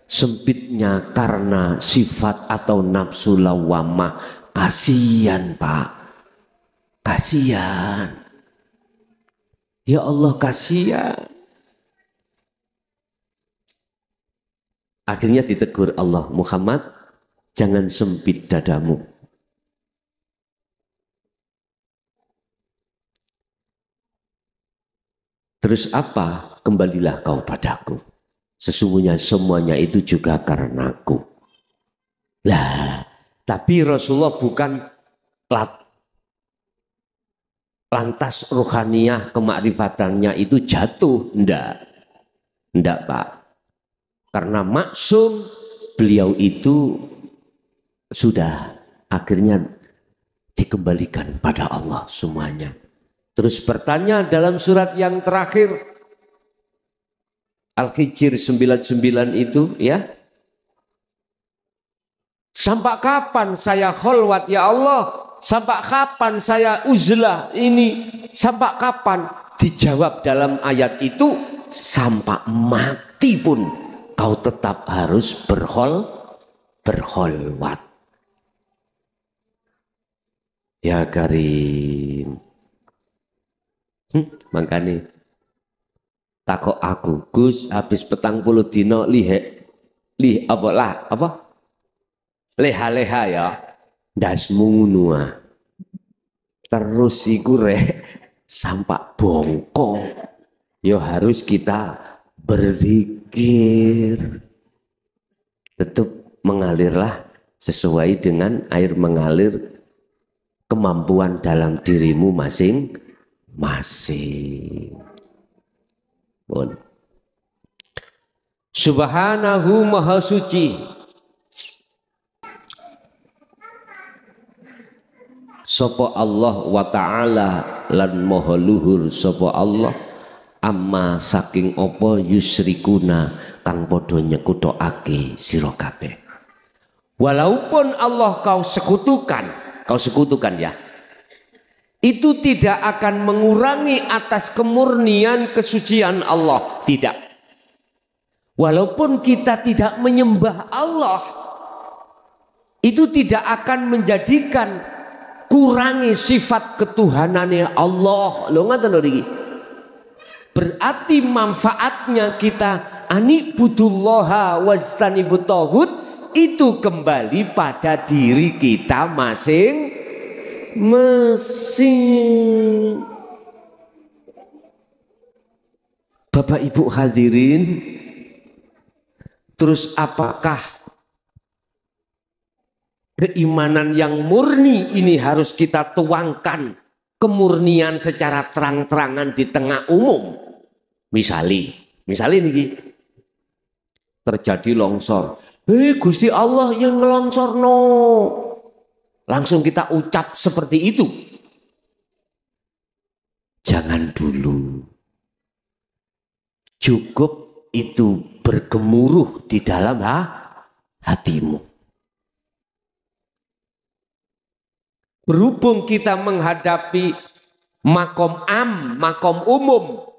Sempitnya karena sifat atau nafsu lawamah. Kasihan Pak, kasihan. Ya Allah kasihan. Akhirnya ditegur Allah, Muhammad, jangan sempit dadamu. Terus apa? Kembalilah kau padaku. Sesungguhnya semuanya itu juga karenaku. Lah, tapi Rasulullah bukan lantas ruhaniyah kemakrifatannya itu jatuh. Enggak Pak. Karena maksum beliau itu sudah akhirnya dikembalikan pada Allah semuanya. Terus bertanya dalam surat yang terakhir Al-Hijr 99 itu ya. Sampai kapan saya kholwat ya Allah? Sampai kapan saya uzlah ini? Sampai kapan? Dijawab dalam ayat itu, sampai mati pun kau tetap harus berkholwat. Ya Karim. Makanya takok aku, Gus habis 40 dino leha-leha ya. Dasmu nua. Terus iku rek sampai bongko. Ya harus kita berzikir. Tetap mengalirlah sesuai dengan air mengalir kemampuan dalam dirimu masing-masing. Bon. Subhanahu maha suci. Sapa Allah wa ta'ala lan maha luhur sapa Allah amma saking apa yusrikuna kang padha nyekutokake sira kabeh. Walaupun Allah kau sekutukan ya. Itu tidak akan mengurangi atas kemurnian kesucian Allah, tidak. Walaupun kita tidak menyembah Allah, itu tidak akan menjadikan kurangi sifat ketuhanannya Allah. Lho ngoten lho iki. Berarti manfaatnya kita anibudullaha wajtanibut taghut itu kembali pada diri kita masing-masing. Bapak Ibu hadirin, terus apakah keimanan yang murni ini harus kita tuangkan kemurnian secara terang-terangan di tengah umum? Misalnya ini terjadi longsor. Gusti Allah yang ngelongsor no. Langsung kita ucap seperti itu. Jangan dulu. Cukup itu bergemuruh di dalam hatimu. Berhubung kita menghadapi makom umum.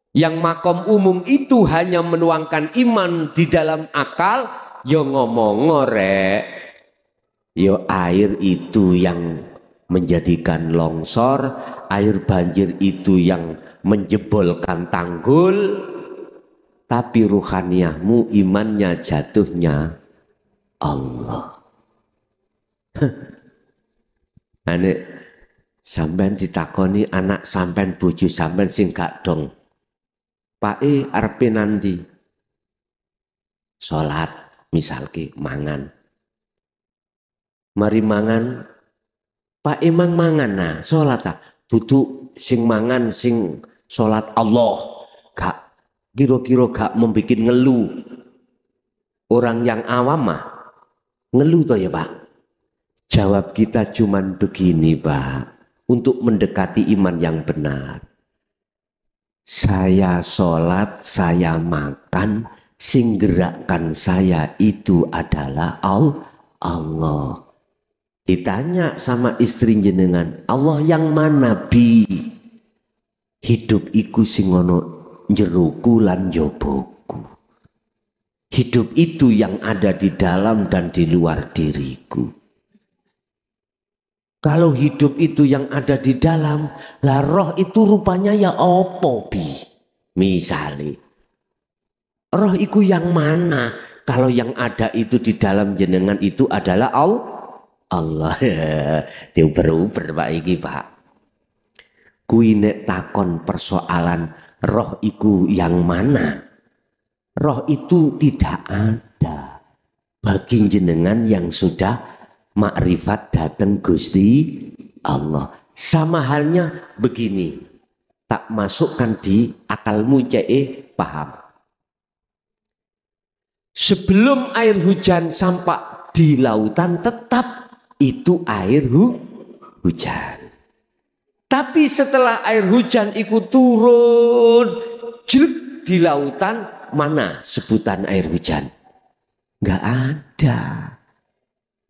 Yang makom umum itu hanya menuangkan iman di dalam akal. Ya ngomong ngorek. Ya air itu yang menjadikan longsor. Air banjir itu yang menjebolkan tanggul. Tapi ruhaniyahmu imannya jatuhnya Allah. Ane sampean ditakoni anak sampean bojo sampean sing gak dong. Pak arepe nanti salat misalki mangan. Mari mangan. Pak mang mangan nah salat ta. Duduk sing mangan sing salat Allah. Gak kira-kira gak membikin ngeluh. Orang yang awam mah ngeluh toh ya Pak. Jawab kita cuman begini Pak. Untuk mendekati iman yang benar. Saya sholat, saya makan, sing gerakkan saya itu adalah Allah. Ditanya sama istri jenengan, Allah yang mana bi? Hidup iku sing ono jeruku lan joboku. Hidup itu yang ada di dalam dan di luar diriku. Kalau hidup itu yang ada di dalam, lah roh itu rupanya ya opo bi? Misali, roh itu yang mana? Kalau yang ada itu di dalam jenengan itu adalah Allah. Diuber-uber Pak iki Pak. Kui nek takon persoalan roh itu yang mana? Roh itu tidak ada bagi jenengan yang sudah makrifat datang Gusti Allah. Sama halnya begini, tak masukkan di akalmu paham. Sebelum air hujan sampai di lautan tetap itu air hujan. Tapi setelah air hujan itu turun jelek di lautan, mana sebutan air hujan? Enggak ada.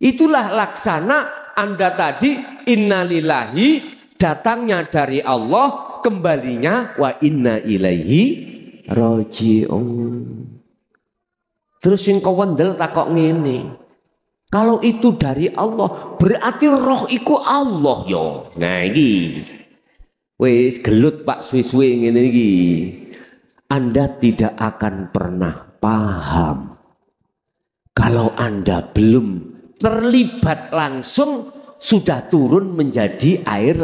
Itulah laksana Anda tadi, innalillahi, datangnya dari Allah, kembalinya wa inna ilaihi raji'un. Terus sing kewendel takok ngene. Kalau itu dari Allah, berarti roh iku Allah yo. Nah iki. Wis gelut Pak suwe-suwe ngene iki. Anda tidak akan pernah paham kalau Anda belum terlibat langsung sudah turun menjadi air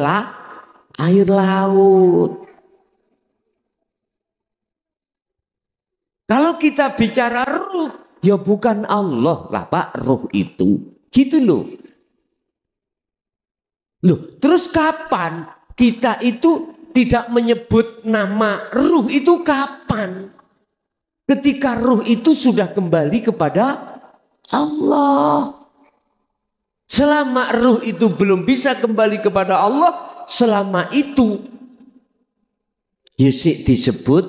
laut. Kalau kita bicara ruh, ya bukan Allah lah Pak, ruh itu. Gitu loh. Loh, terus kapan kita itu tidak menyebut nama ruh itu kapan? Ketika ruh itu sudah kembali kepada Allah. Selama ruh itu belum bisa kembali kepada Allah, selama itu yusik disebut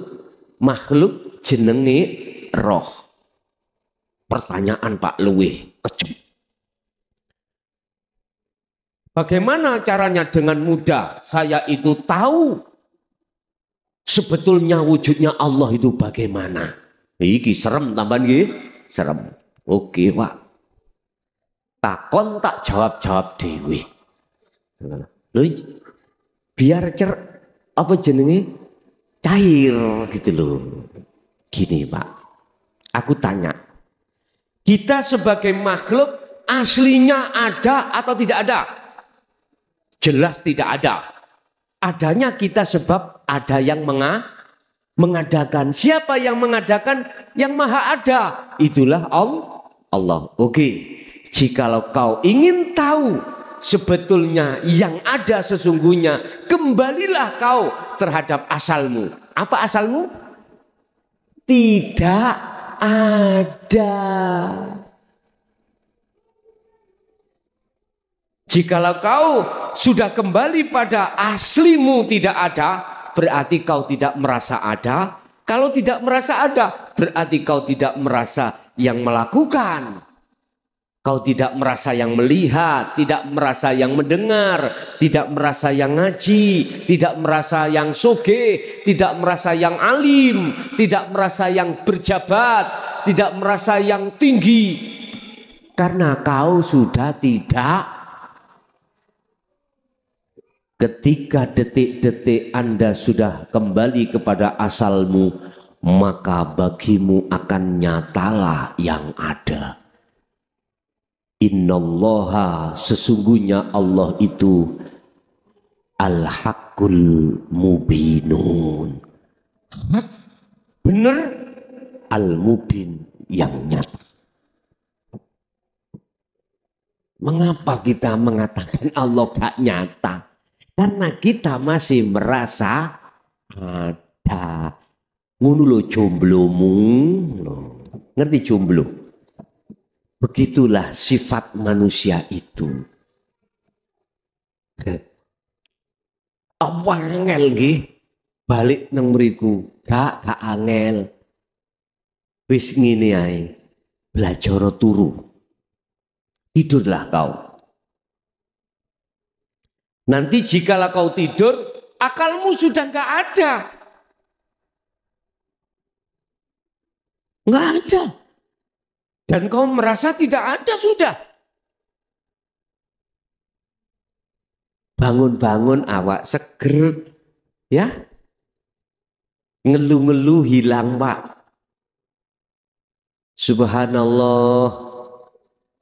makhluk jenenge roh. Pertanyaan Pak luwih kejem. Bagaimana caranya dengan mudah saya itu tahu sebetulnya wujudnya Allah itu bagaimana? Iki serem tambahan nggih, serem. Oke, Pak. Takon tak jawab-jawab dewe. Lho, biar apa jenenge? Cair gitu loh. Gini Pak, aku tanya, kita sebagai makhluk aslinya ada atau tidak ada? Jelas tidak ada. Adanya kita sebab ada yang mengadakan. Siapa yang mengadakan? Yang maha ada. Itulah Allah. Oke, jikalau kau ingin tahu sebetulnya yang ada sesungguhnya, kembalilah kau terhadap asalmu. Apa asalmu? Tidak ada. Jikalau kau sudah kembali pada aslimu tidak ada, berarti kau tidak merasa ada. Kalau tidak merasa ada, berarti kau tidak merasa yang melakukan. Kau tidak merasa yang melihat, tidak merasa yang mendengar, tidak merasa yang ngaji, tidak merasa yang soge, tidak merasa yang alim, tidak merasa yang berjabat, tidak merasa yang tinggi. Karena kau sudah tidak. Ketika detik-detik Anda sudah kembali kepada asalmu, maka bagimu akan nyatalah yang ada. Innallaha, sesungguhnya Allah itu al-haqqul mubinun. Hak benar, al-mubin yang nyata. Mengapa kita mengatakan Allah gak nyata? Karena kita masih merasa ada. Ngono lho jomblomu. Ngerti jomblo? Begitulah sifat manusia itu. Apa angel nggih? Balik nang mriku, gak angel. Wis ngene ae. Belajar turu. Tidurlah kau. Nanti jikalau kau tidur, akalmu sudah gak ada. Gak ada. Dan kau merasa tidak ada sudah. Bangun-bangun awak seger. Ya. Ngeluh-ngeluh hilang Pak. Subhanallah.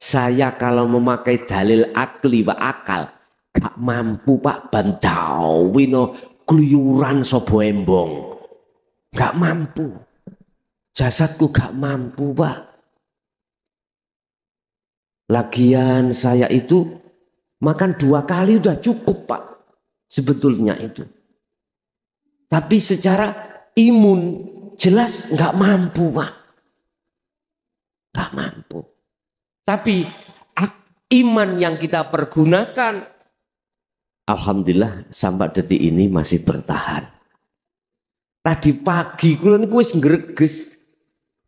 Saya kalau memakai dalil akli Pak, akal. Gak mampu Pak bandawino keluyuran sobo embong. Gak mampu. Jasadku gak mampu Pak. Lagian saya itu makan 2 kali udah cukup Pak. Sebetulnya itu. Tapi secara imun jelas nggak mampu Pak. Nggak mampu. Tapi iman yang kita pergunakan, alhamdulillah sampai detik ini masih bertahan. Tadi pagi kula niku wis ngreges.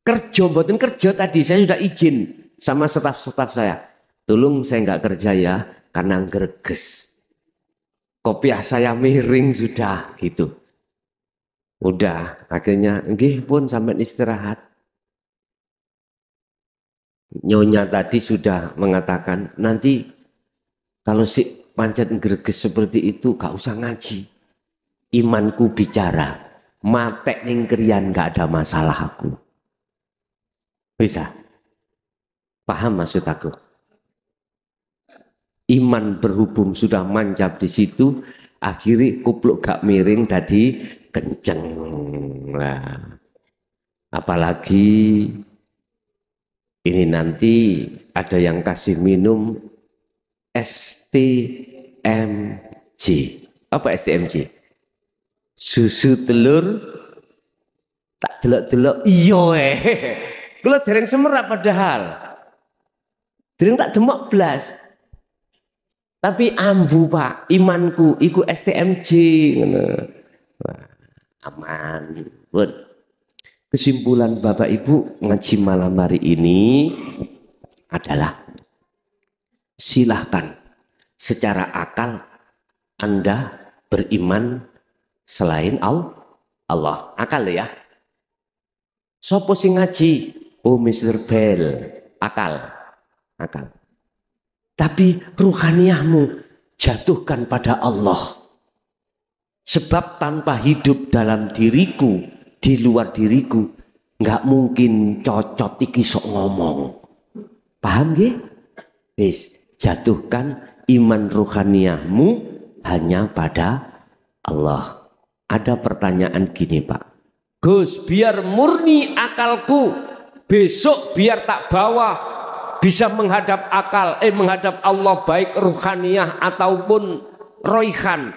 Kerja mboten kerja tadi saya sudah izin sama staf-staf saya. Tolong saya nggak kerja ya karena ngreges. Kopiah saya miring sudah gitu. Udah akhirnya nggih pun sampai istirahat. Nyonya tadi sudah mengatakan nanti kalau si pancet ngreges seperti itu gak usah ngaji. Imanku bicara, matek ning kriyan gak ada masalah aku. Bisa? Paham maksud aku? Iman berhubung sudah mancap di situ, akhirnya kupluk gak miring tadi kenceng lah. Apalagi ini nanti ada yang kasih minum STMJ. Apa STMJ? Susu telur tak delok-delok iya Kula dereng semerap padahal. Dereng tak demok blas. Tapi ambu Pak, imanku iku STMJ ngono. Aman. Pun. Kesimpulan Bapak Ibu ngaji malam hari ini adalah silahkan secara akal Anda beriman selain Allah. Akal ya. Sopo sing ngaji? Oh Mr. Bell. Akal. Tapi ruhaniyahmu jatuhkan pada Allah. Sebab tanpa hidup dalam diriku, di luar diriku, nggak mungkin cocot iki sok ngomong. Paham nggih? Wis, jatuhkan iman ruhaniyahmu hanya pada Allah. Ada pertanyaan gini Pak. Gus, biar murni akalku, besok biar tak bawa bisa menghadap menghadap Allah baik ruhaniyah ataupun roihan.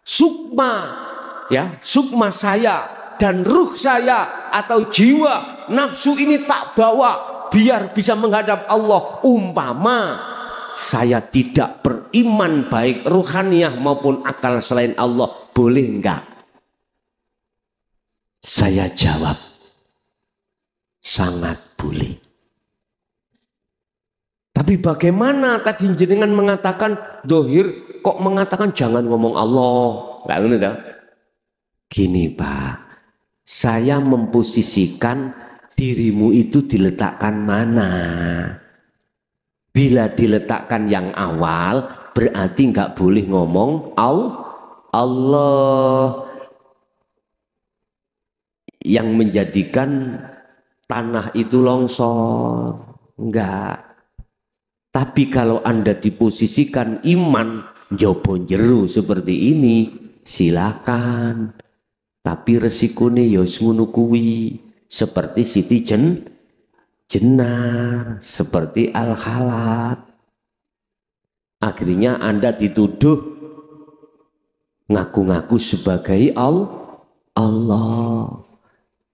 Sukma saya dan ruh saya atau jiwa nafsu ini tak bawa biar bisa menghadap Allah. Umpama saya tidak beriman baik ruhaniyah maupun akal selain Allah, boleh enggak? Saya jawab, sangat boleh. Tapi bagaimana tadi jenengan mengatakan dohir, kok mengatakan jangan ngomong Allah? Nggak ngono toh? Gini Pak, saya memposisikan dirimu itu diletakkan mana? Bila diletakkan yang awal, berarti nggak boleh ngomong Allah. Yang menjadikan tanah itu longsor. Enggak. Tapi kalau Anda diposisikan iman jopo jeru seperti ini, silakan. Tapi resikonya ya ngono kuwi, seperti Siti Jenar, seperti Al-Khalat. Akhirnya Anda dituduh ngaku-ngaku sebagai Allah.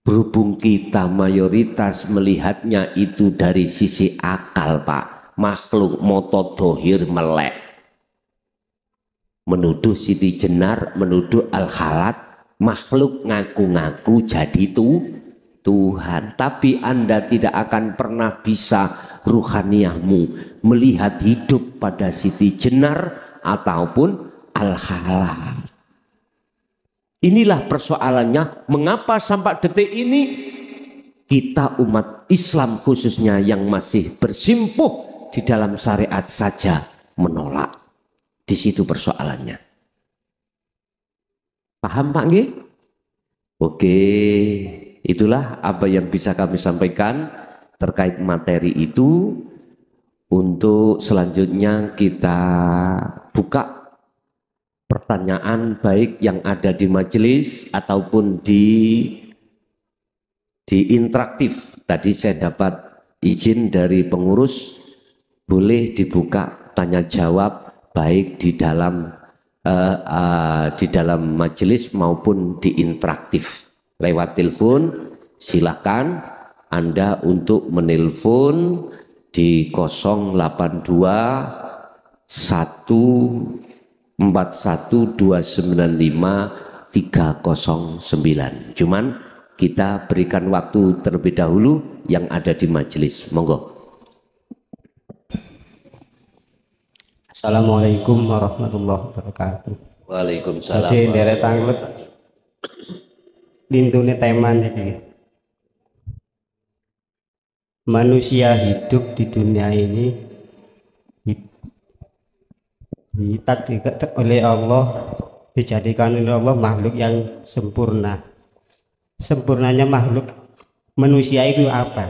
Berhubung kita mayoritas melihatnya itu dari sisi akal Pak, makhluk moto dohir melek, menuduh Siti Jenar, menuduh Al-Khalat, makhluk ngaku-ngaku jadi Tuhan. Tapi Anda tidak akan pernah bisa ruhaniyahmu melihat hidup pada Siti Jenar ataupun Al-Khalat. Inilah persoalannya, mengapa sampai detik ini kita umat Islam khususnya yang masih bersimpuh di dalam syariat saja menolak. Di situ persoalannya. Paham Pak nggih? Oke, itulah apa yang bisa kami sampaikan terkait materi itu. Untuk selanjutnya kita buka pertanyaan baik yang ada di majelis ataupun di interaktif. Tadi saya dapat izin dari pengurus, boleh dibuka tanya jawab baik di dalam majelis maupun di interaktif. Lewat telepon silakan Anda untuk menelpon di 082 141 295 309. Cuman kita berikan waktu terlebih dahulu yang ada di majelis. Monggo. Assalamualaikum warahmatullahi wabarakatuh. Waalaikumsalam. Jadi derek tanglet lintune teman ini. Manusia hidup di dunia ini ditakdirkan oleh Allah, dijadikan oleh Allah makhluk yang sempurna. Sempurnanya makhluk manusia itu apa?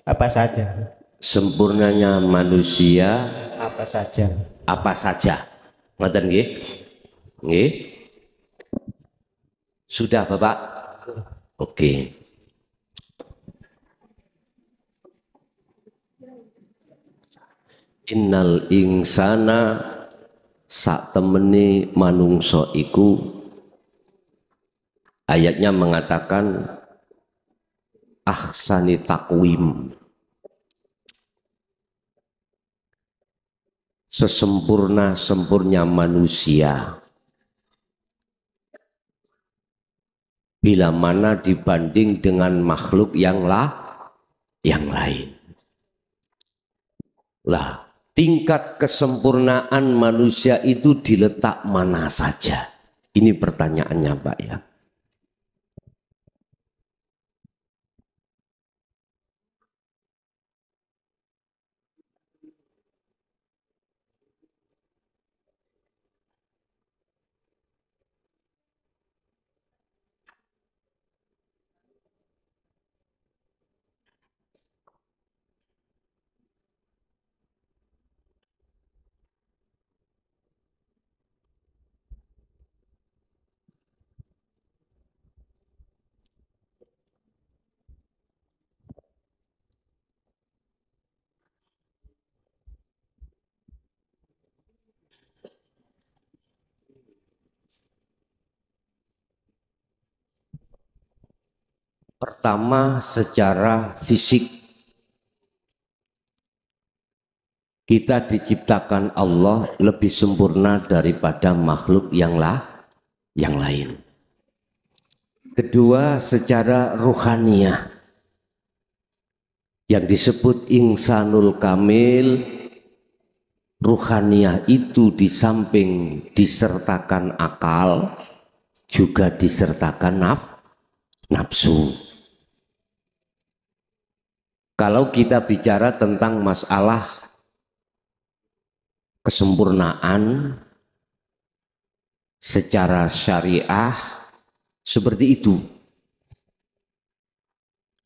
Apa saja? Sempurnanya manusia Apa saja? apa saja? Ngoten nggih? Nggih. Sudah, Bapak? Oke. Innal insana sak temene manungsa iku, ayatnya mengatakan ahsani takwim, sesempurna-sempurna manusia bila mana dibanding dengan makhluk yang lain. Lah, tingkat kesempurnaan manusia itu diletak mana saja? Ini pertanyaannya, Pak ya. Pertama, secara fisik kita diciptakan Allah lebih sempurna daripada makhluk yang lain. Kedua, secara ruhaniyah yang disebut insanul kamil, ruhaniyah itu di samping disertakan akal juga disertakan nafsu. Kalau kita bicara tentang masalah kesempurnaan secara syariah seperti itu.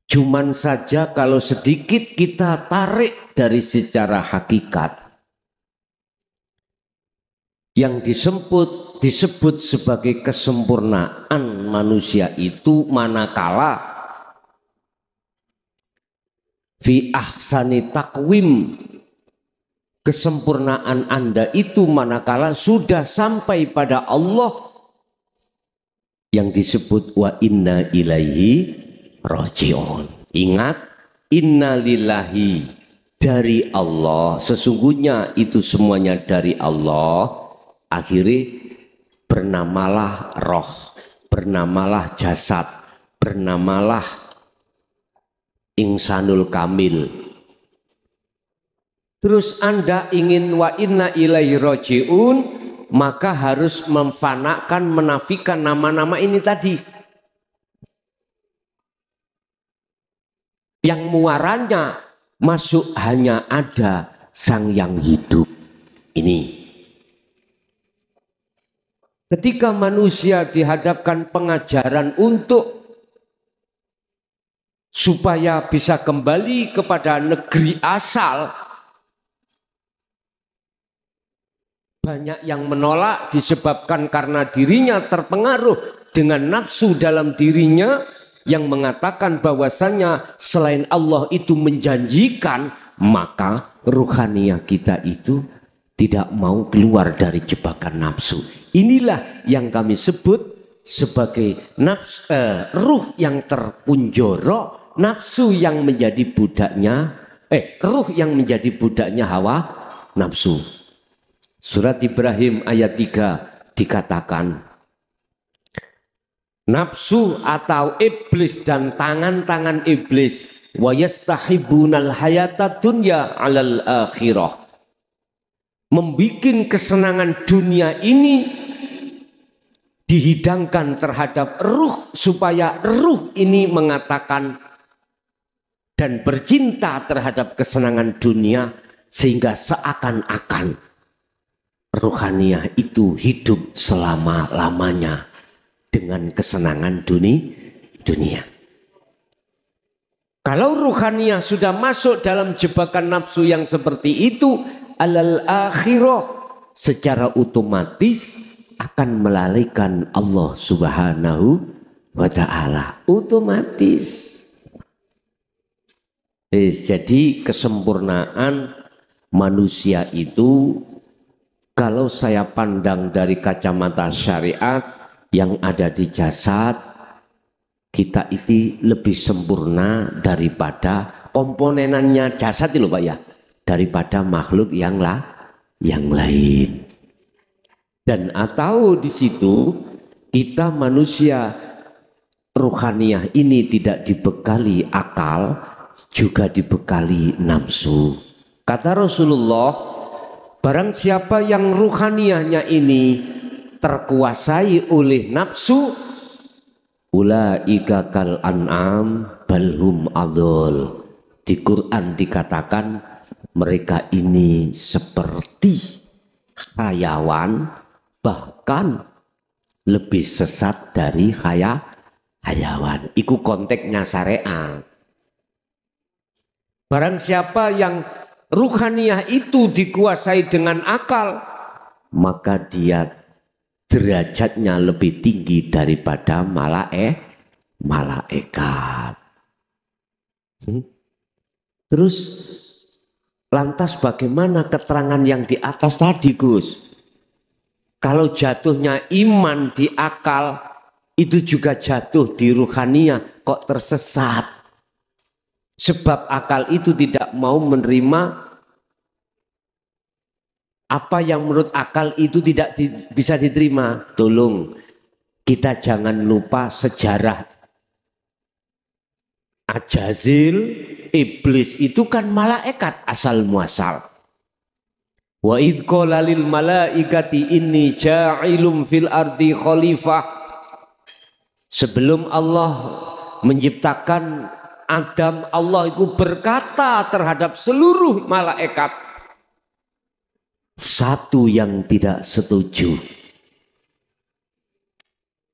Cuman saja kalau sedikit kita tarik dari secara hakikat, yang disebut sebagai kesempurnaan manusia itu manakala fi ahsani takwim, kesempurnaan Anda itu manakala sudah sampai pada Allah yang disebut wa inna ilaihi raji'un. Ingat, inna lillahi, dari Allah, sesungguhnya itu semuanya dari Allah. Akhirnya bernamalah roh, bernamalah jasad, bernamalah insanul kamil. Terus Anda ingin wa inna ilaihi raji'un, maka harus memfanakan, menafikan nama-nama ini tadi. Yang muaranya masuk hanya ada sang yang hidup. Ini. Ketika manusia dihadapkan pengajaran untuk supaya bisa kembali kepada negeri asal, banyak yang menolak disebabkan karena dirinya terpengaruh dengan nafsu dalam dirinya yang mengatakan bahwasannya selain Allah itu menjanjikan, maka ruhaniyah kita itu tidak mau keluar dari jebakan nafsu. Inilah yang kami sebut sebagai ruh yang terkunjoro, nafsu yang menjadi budaknya ruh yang menjadi budaknya hawa nafsu. Surat Ibrahim ayat 3 dikatakan, nafsu atau iblis dan tangan-tangan iblis wa yastahibunal hayata dunya alal akhirah, membikin kesenangan dunia ini dihidangkan terhadap ruh supaya ruh ini mengatakan dan bercinta terhadap kesenangan dunia, sehingga seakan-akan ruhaniyah itu hidup selama-lamanya dengan kesenangan dunia. Kalau ruhaniyah sudah masuk dalam jebakan nafsu yang seperti itu, alal akhirah, secara otomatis akan melalaikan Allah Subhanahu wa ta'ala. Otomatis. Jadi kesempurnaan manusia itu, kalau saya pandang dari kacamata syariat, yang ada di jasad kita itu lebih sempurna daripada komponenannya jasad itu, Pak ya, daripada makhluk yang lain. Dan atau di situ kita manusia ruhaniyah ini tidak dibekali akal, juga dibekali nafsu. Kata Rasulullah, barang siapa yang ruhaniyahnya ini terkuasai oleh nafsu, ulaika kal an'am balhum adol. Di Quran dikatakan mereka ini seperti hayawan, bahkan lebih sesat dari hayawan. Iku konteksnya syariat. Barang siapa yang ruhaniyah itu dikuasai dengan akal, maka dia derajatnya lebih tinggi daripada malaikat. Terus lantas bagaimana keterangan yang di atas tadi, Gus? Kalau jatuhnya iman di akal, itu juga jatuh di ruhaniyah, kok tersesat? Sebab akal itu tidak mau menerima apa yang menurut akal itu tidak bisa diterima. Tolong kita jangan lupa sejarah Ajazil, iblis itu kan malaikat asal muasal. Wa idh qala lil malaikati inni ja'ilum fil ardi khalifah. Sebelum Allah menciptakan Adam, Allah itu berkata terhadap seluruh malaikat, satu yang tidak setuju.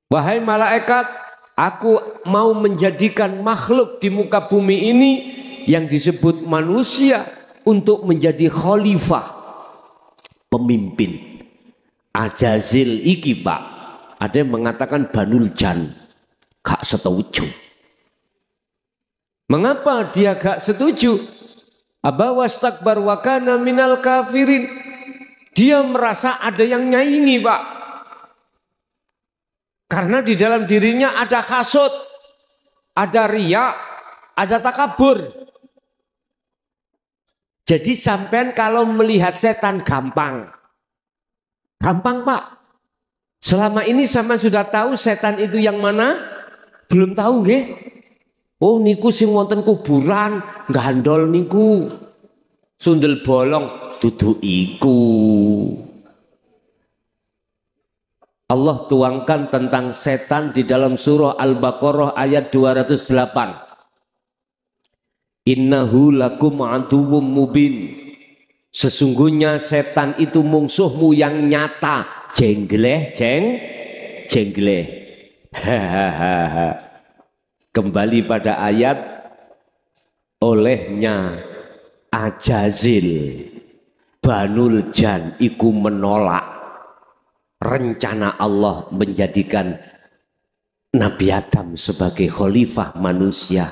Wahai malaikat, aku mau menjadikan makhluk di muka bumi ini yang disebut manusia untuk menjadi khalifah, pemimpin. Ajazil iki, Pak, ada yang mengatakan Banul Jan, gak setuju. Mengapa dia gak setuju? Aba wastakbar wa kana minal kafirin. Dia merasa ada yang nyaingi, Pak. Karena di dalam dirinya ada hasud, ada riya, ada takabur. Jadi sampean kalau melihat setan gampang. Gampang, Pak. Selama ini sampean sudah tahu setan itu yang mana? Belum tahu, nggih? Oh, niku sing wonten kuburan, gandol niku. Sundel bolong, dudu iku. Allah tuangkan tentang setan di dalam surah Al-Baqarah ayat 208. Innahu lakum aduwwum mubin. Sesungguhnya setan itu musuhmu yang nyata. Jengleh. Kembali pada ayat, olehnya Ajazil, Banul Jan iku menolak rencana Allah menjadikan Nabi Adam sebagai khalifah manusia,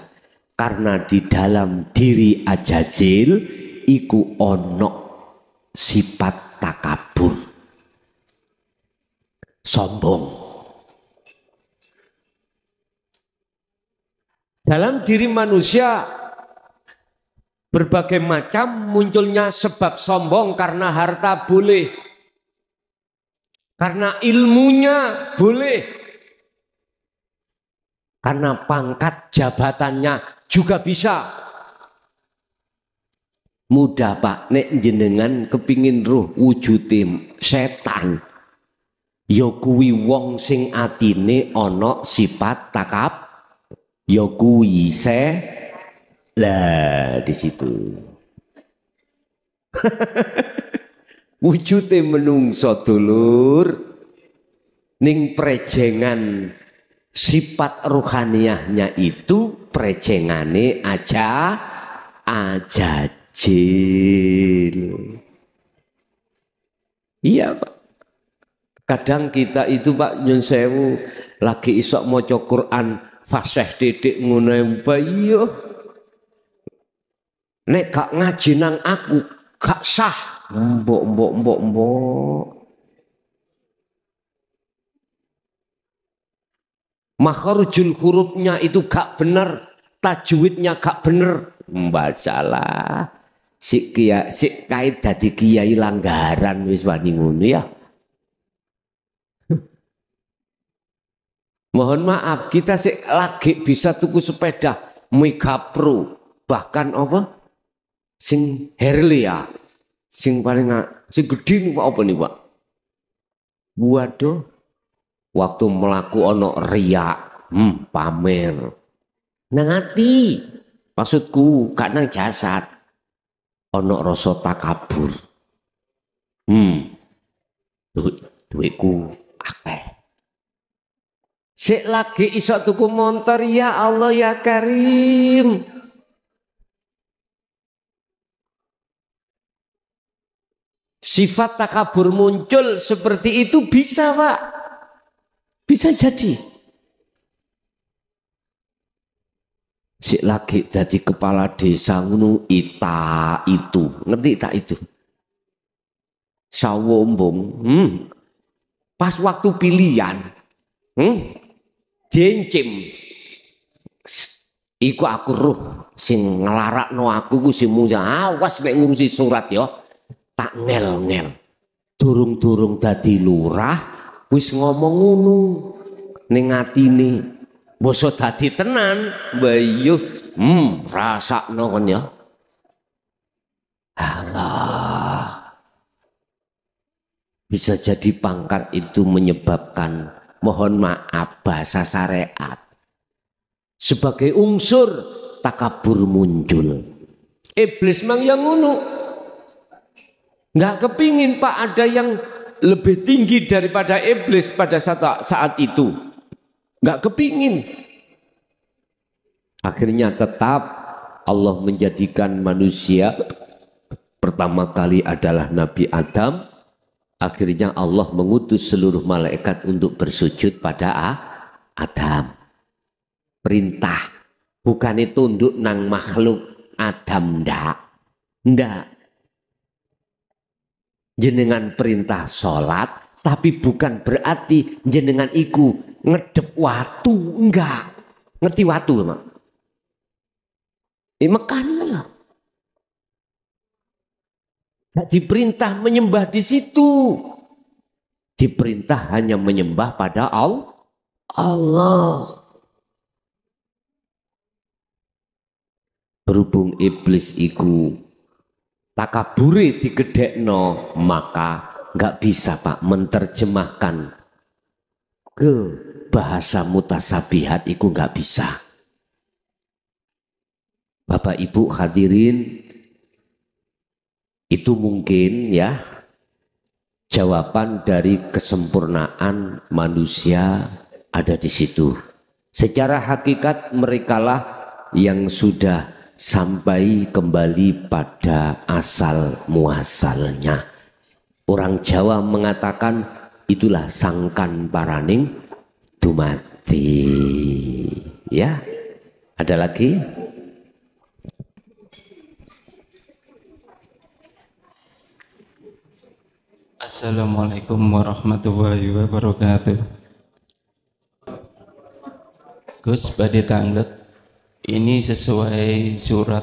karena di dalam diri Ajazil iku ono sifat takabur, sombong. Dalam diri manusia Berbagai macam munculnya sebab sombong karena harta boleh. Karena ilmunya boleh. Karena pangkat jabatannya juga bisa. Mudah Pak, nek jenengan kepingin roh wujudin setan. Ya kuwi wong sing atine ana sifat takab. Ya kuwi lah di situ. Wujude menungso dulur ning prejengan sifat ruhaniyahnya itu prejengane aja jil. Iya Pak. Kadang kita itu Pak nyun sewu lagi isok maca Quran fasih titik ngono bayo. Nek gak ngaji nang aku gak sah. Mbok. Makharujul hurufnya itu gak bener, tajwidnya gak bener. Salah. Sik kait dadi kiai langgaran wis wani ngono ya. Mohon maaf, kita sik lagi bisa tuku sepeda Mega Pro, bahkan apa? Sing Harley ya. Sing paling sing gede nih apa nih Pak? Waduh. Waktu melaku ono riak, pamer. Nang ati, maksudku gak nang jasad. Ono rasa takabur. Duitku akeh. Sik lagi iso tuku montor ya Allah ya Karim. Sifat takabur muncul seperti itu bisa Pak. Bisa jadi. Sik lagi jadi kepala desa ngono itu. Ngerti tak itu? Sawombong. Pas waktu pilihan. Jencim. Iku aku roh sing nglarakno aku ku sing awas nek ngurusi surat ya. Tak ngel-ngel. Durung-durung dadi lurah wis ngomong ngono ning atine. Boso dadi tenan, bayu rasakno kon ya. Allah. Bisa jadi pangkat itu menyebabkan mohon maaf bahasa syariat sebagai unsur takabur muncul. Iblis mang yang ngono. Nggak kepingin Pak ada yang lebih tinggi daripada iblis pada saat itu. Nggak kepingin. Akhirnya tetap Allah menjadikan manusia pertama kali adalah Nabi Adam. Akhirnya Allah mengutus seluruh malaikat untuk bersujud pada Adam. Perintah. Bukannya tunduk nang makhluk Adam ndak. Jenengan perintah sholat, tapi bukan berarti jenengan iku ngedep watu, enggak. Ngerti watu Mak? Makanya lah. Gak diperintah menyembah di situ. Diperintah hanya menyembah pada Allah. Berhubung iblis iku takabure digedhekno, maka nggak bisa Pak menerjemahkan ke bahasa mutasabihat itu nggak bisa. Bapak Ibu hadirin, itu mungkin ya jawaban dari kesempurnaan manusia ada di situ. Secara hakikat merekalah yang sudah sampai kembali pada asal muasalnya. Orang Jawa mengatakan itulah sangkan paraning dumati. Ya, ada lagi? Assalamualaikum warahmatullahi wabarakatuh. Gus badhe tanglet. Ini sesuai surat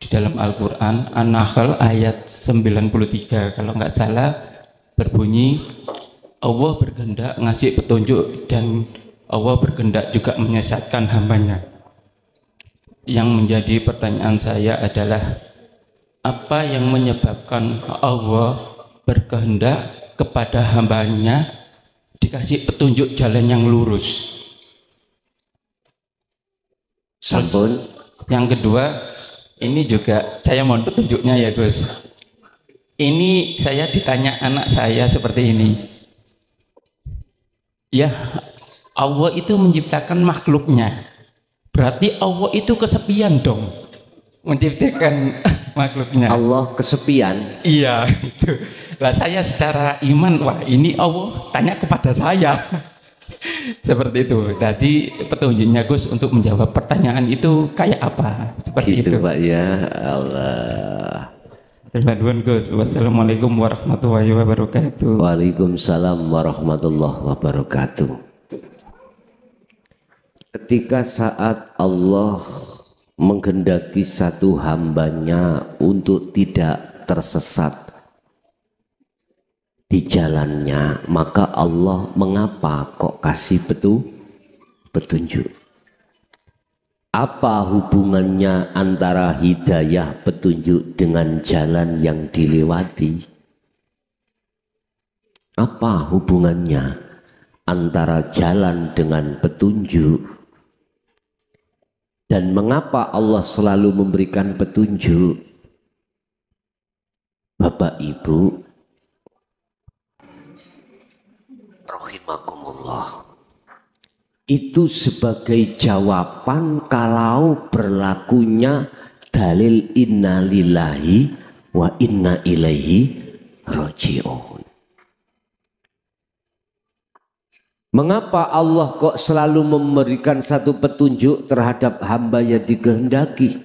di dalam Al-Quran An-Nahl ayat 93 kalau nggak salah berbunyi Allah berkehendak ngasih petunjuk dan Allah berkehendak juga menyesatkan hambanya. Yang menjadi pertanyaan saya adalah apa yang menyebabkan Allah berkehendak kepada hambanya dikasih petunjuk jalan yang lurus? Sampun. Yang kedua, ini juga saya mohon petunjuknya ya Gus. Ini saya ditanya anak saya seperti ini. Ya, Allah itu menciptakan makhluknya. Berarti Allah itu kesepian dong menciptakan makhluknya. Allah kesepian. Iya, itu. Lah saya secara iman, wah ini Allah tanya kepada saya. Seperti itu. Jadi petunjuknya Gus untuk menjawab pertanyaan itu kayak apa? Seperti Gitu itu. Pak ya. Allah. Terima kasih Gus. Wassalamualaikum warahmatullahi wabarakatuh. Waalaikumsalam warahmatullahi wabarakatuh. Ketika saat Allah menghendaki satu hambanya untuk tidak tersesat di jalannya, maka Allah mengapa kok kasih petunjuk? Apa hubungannya antara hidayah petunjuk dengan jalan yang dilewati? Apa hubungannya antara jalan dengan petunjuk? Dan mengapa Allah selalu memberikan petunjuk? Bapak Ibu rahimakumullah, itu sebagai jawaban kalau berlakunya dalil inna lillahi wa inna ilaihi raji'un. Mengapa Allah kok selalu memberikan satu petunjuk terhadap hamba yang dikehendaki?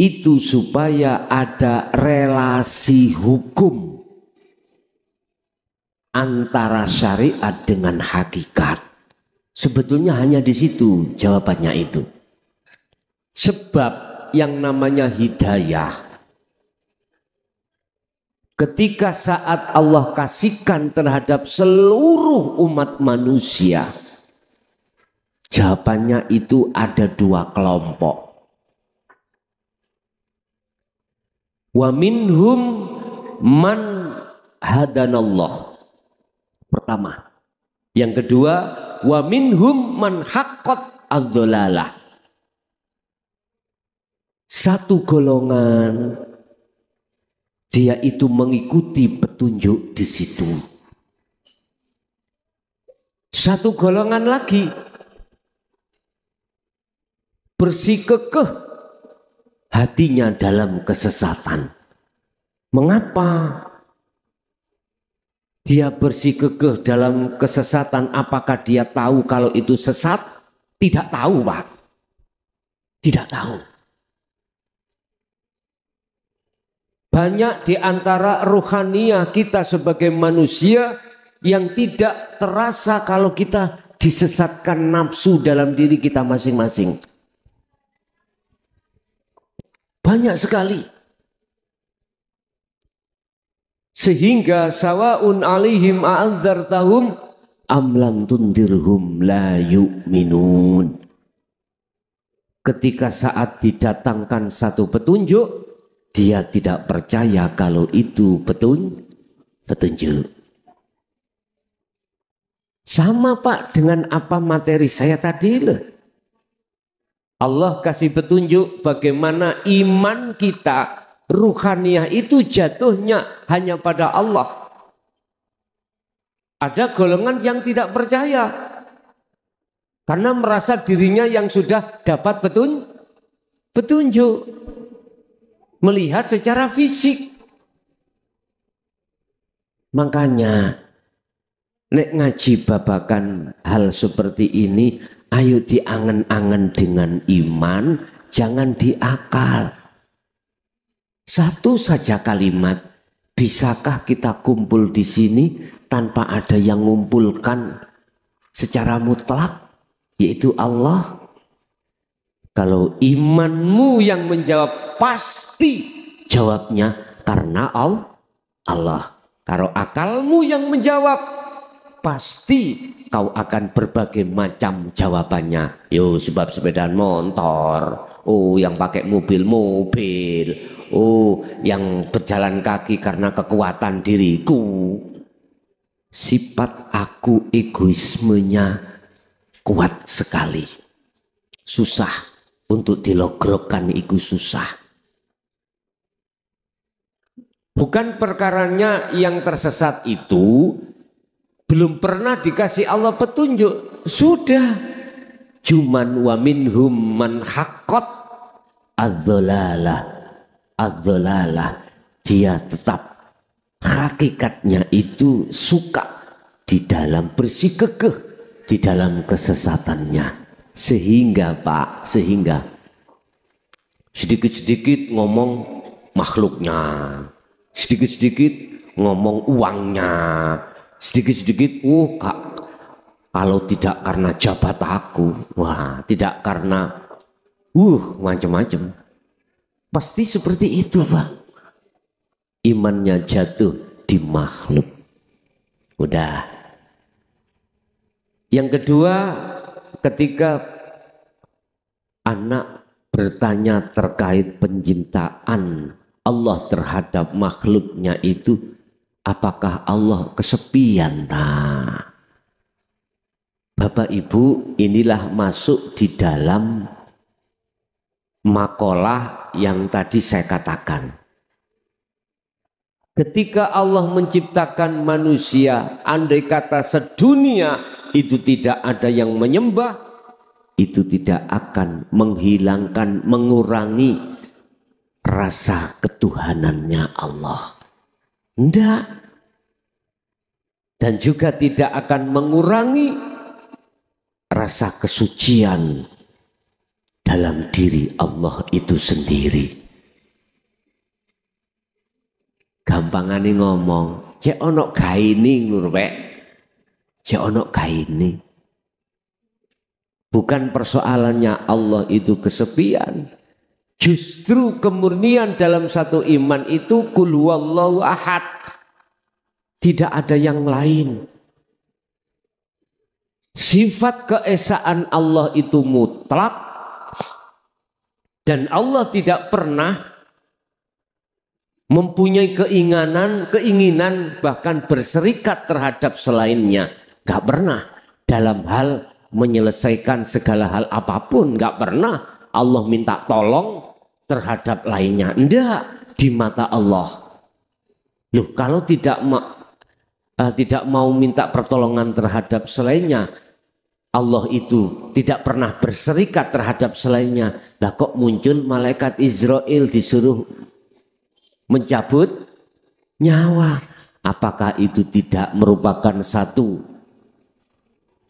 Itu supaya ada relasi hukum antara syariat dengan hakikat. Sebetulnya hanya di situ jawabannya itu. Sebab yang namanya hidayah, ketika saat Allah kasihkan terhadap seluruh umat manusia, jawabannya itu ada dua kelompok. Wa minhum man hadanallah. Pertama. Yang kedua, wa minhum man haqqat ad-dhalalah. Satu golongan dia itu mengikuti petunjuk di situ. Satu golongan lagi bersikukuh hatinya dalam kesesatan. Mengapa dia bersikukuh dalam kesesatan? Apakah dia tahu kalau itu sesat? Tidak tahu, Pak. Tidak tahu. Banyak di antara ruhaniyah kita sebagai manusia yang tidak terasa kalau kita disesatkan nafsu dalam diri kita masing-masing. Banyak sekali. Sehingga sawaun alaihim a'adzartahum am lam tundirhum la yu'minun. Ketika saat didatangkan satu petunjuk, dia tidak percaya kalau itu petunjuk. Sama Pak dengan apa materi saya tadi loh. Allah kasih petunjuk bagaimana iman kita, ruhaniyah itu jatuhnya hanya pada Allah. Ada golongan yang tidak percaya karena merasa dirinya yang sudah dapat petunjuk. Melihat secara fisik. Makanya nek ngaji babakan hal seperti ini, ayo diangen-angen dengan iman, jangan diakal. Satu saja kalimat, bisakah kita kumpul di sini tanpa ada yang mengumpulkan secara mutlak, yaitu Allah? Kalau imanmu yang menjawab pasti jawabnya karena Allah. Kalau akalmu yang menjawab, pasti kau akan berbagai macam jawabannya. Yo, sebab sepedaan motor. Oh, yang pakai mobil-mobil. Oh, yang berjalan kaki karena kekuatan diriku. Sifat aku egoismenya kuat sekali. Susah untuk dilogrokkan, itu susah. Bukan perkaranya yang tersesat itu belum pernah dikasih Allah petunjuk. Sudah. Cuman wa minhum man haqqat adzolalah. Dia tetap hakikatnya itu suka di dalam bersikukuh di dalam kesesatannya. Sehingga sedikit-sedikit ngomong makhluknya, sedikit-sedikit ngomong uangnya, sedikit-sedikit kalau tidak karena jabat aku, tidak karena macam-macam. Pasti seperti itu, Pak. Imannya jatuh di makhluk. Udah. Yang kedua, ketika anak bertanya terkait pencintaan Allah terhadap makhluknya itu, apakah Allah kesepian? Bapak Ibu, inilah masuk di dalam makalah yang tadi saya katakan. Ketika Allah menciptakan manusia, andai kata sedunia itu tidak ada yang menyembah, itu tidak akan menghilangkan, mengurangi rasa ketuhanannya Allah. Tidak. Dan juga tidak akan mengurangi rasa kesucian dalam diri Allah itu sendiri. Gampangane ngomong, cek ono gaini lur wek. Cek ono gaini. Bukan persoalannya Allah itu kesepian. Justru kemurnian dalam satu iman itu qul huwallahu ahad. Tidak ada yang lain. Sifat keesaan Allah itu mutlak. Dan Allah tidak pernah mempunyai keinginan bahkan berserikat terhadap selainnya. Gak pernah dalam hal menyelesaikan segala hal apapun. Gak pernah Allah minta tolong terhadap lainnya. Tidak di mata Allah. Loh, kalau tidak mau minta pertolongan terhadap selainnya, Allah itu tidak pernah berserikat terhadap selainnya. Lah kok muncul malaikat Israel disuruh mencabut nyawa? Apakah itu tidak merupakan satu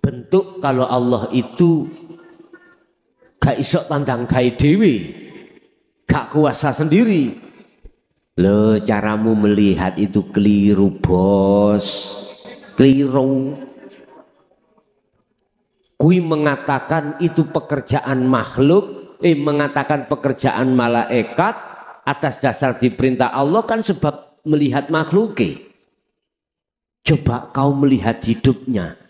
bentuk kalau Allah itu gak iso tandang gawe dewe, gak kuasa sendiri? Loh, caramu melihat itu keliru, bos. Keliru. Kui mengatakan itu pekerjaan makhluk, mengatakan pekerjaan malaikat atas dasar diperintah Allah kan sebab melihat makhluknya. Coba kau melihat hidupnya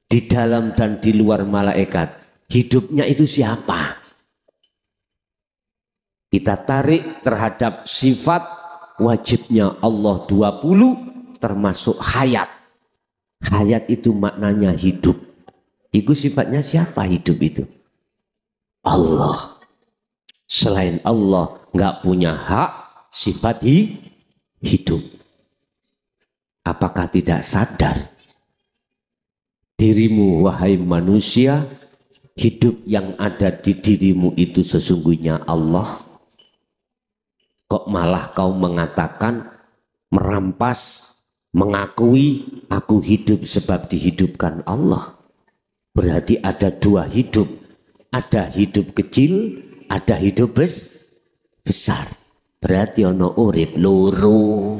di dalam dan di luar malaikat. Hidupnya itu siapa? Kita tarik terhadap sifat wajibnya Allah 20 termasuk hayat. Hayat itu maknanya hidup. Itu sifatnya siapa hidup itu? Allah. Selain Allah nggak punya hak sifat hidup. Apakah tidak sadar dirimu wahai manusia, hidup yang ada di dirimu itu sesungguhnya Allah? Kok malah kau mengatakan, merampas, mengakui aku hidup sebab dihidupkan Allah? Berarti ada dua hidup, ada hidup kecil, ada hidup besar. Berarti ono urip loro.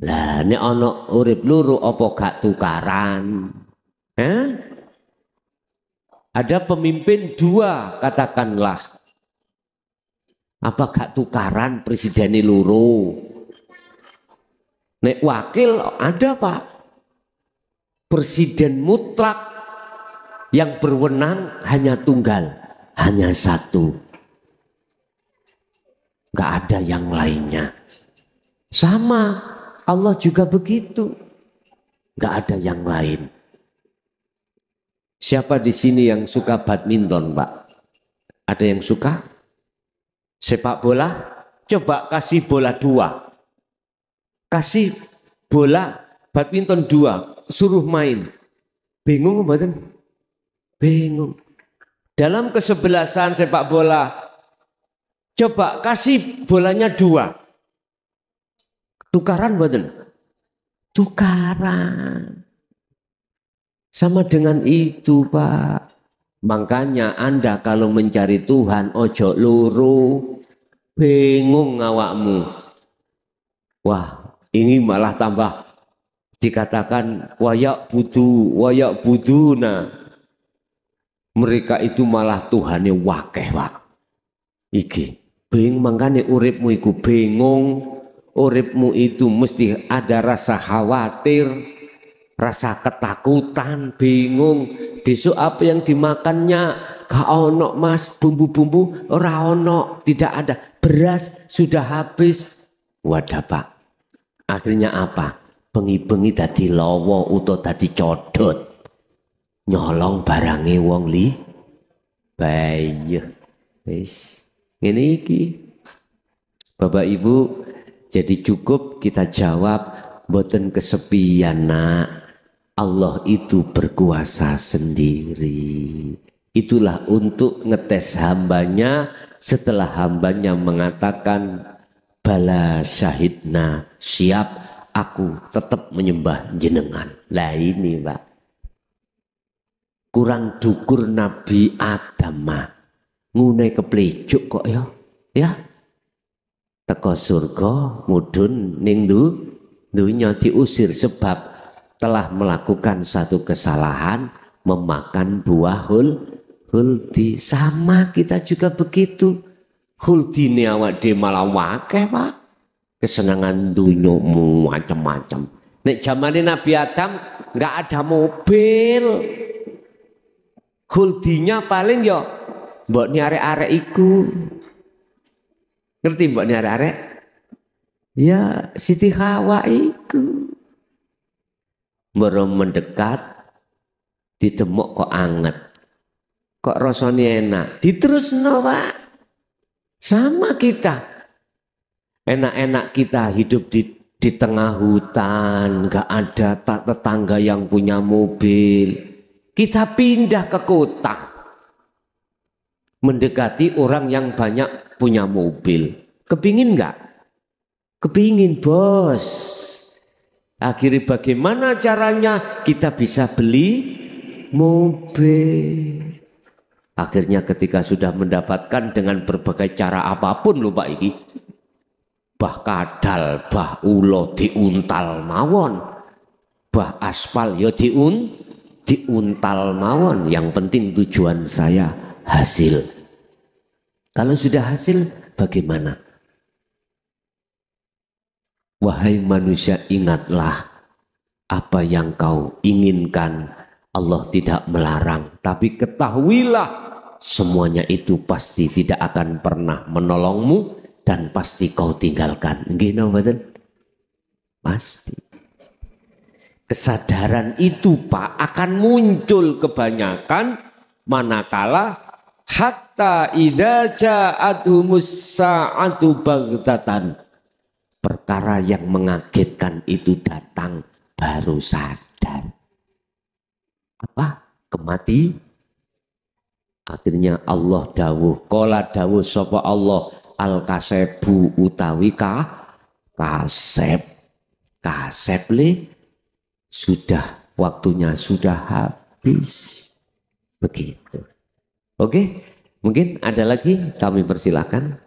Lah nek ono urip loro apa gak tukaran? Ada pemimpin dua, katakanlah Apa gak tukaran presiden loro? Nek wakil ada Pak. Presiden mutlak yang berwenang hanya tunggal, hanya satu. Gak ada yang lainnya. Sama Allah juga begitu. Gak ada yang lain. Siapa di sini yang suka badminton, Pak? Ada yang suka? Sepak bola? Coba kasih bola 2. Kasih bola badminton 2, suruh main. Bingung mboten? Bingung. Dalam kesebelasan sepak bola, coba kasih bolanya 2. Tukaran mboten? Tukaran. Sama dengan itu Pak. Makanya Anda kalau mencari Tuhan ojo loro. Bingung awakmu. Wah ini malah tambah dikatakan wayak buduna. Mereka itu malah Tuhannya wakeh Pak. Iki bingung makanya uripmu iku bingung. Uripmu itu mesti ada rasa khawatir, rasa ketakutan, bingung. Besok apa yang dimakannya? Gak ono Mas, bumbu-bumbu ora ono, tidak ada. Beras sudah habis. Wadah Pak. Akhirnya apa? Bengi-bengi dadi lowo utawa dadi codot. Nyolong barange wong li. Bayi. Wis. Ngene iki. Bapak Ibu, jadi cukup kita jawab mboten kesepian nak. Allah itu berkuasa sendiri. Itulah untuk ngetes hambanya setelah hambanya mengatakan bala syahidna, siap aku tetap menyembah jenengan. Lah ini Pak. Kurang dukur Nabi Adam mah. Ngune keplejuk kok ya. Ya. Teko surga mudun ning dunya diusir sebab telah melakukan satu kesalahan memakan buah huldi. Sama kita juga begitu. Huldi ini awak de malah wakeh Pak. Kesenangan dunya macam-macam. Nek zamane Nabi Adam nggak ada mobil. Huldinya paling ya mbok ni arek-arek iku. Ngerti mbok ni arek-arek? Ya Siti Hawa iku. Baru mendekat ditemuk kok anget. Kok rasanya enak. Diterusno Pak. Sama kita. Enak-enak kita hidup di tengah hutan. Gak ada tetangga yang punya mobil. Kita pindah ke kota. Mendekati orang yang banyak punya mobil. Kepingin gak? Kepingin bos. Akhirnya bagaimana caranya kita bisa beli mobil? Akhirnya ketika sudah mendapatkan dengan berbagai cara apapun lho Pak iki. Bah kadal, bah ulo diuntal mawon. Bah aspal ya diuntal mawon. Yang penting tujuan saya hasil. Kalau sudah hasil bagaimana? Wahai manusia, ingatlah apa yang kau inginkan. Allah tidak melarang, tapi ketahuilah semuanya itu pasti tidak akan pernah menolongmu dan pasti kau tinggalkan. Nggih mboten? Pasti. Kesadaran itu Pak akan muncul kebanyakan manakala hatta idza ja'atumus sa'atu baghtatan. Perkara yang mengagetkan itu datang baru sadar. Apa? Kemati. Akhirnya Allah dawuh. Qala dawuh sapa Allah al-kasebu utawi kasep. Kasep le sudah waktunya sudah habis. Begitu. Oke, mungkin ada lagi kami persilakan.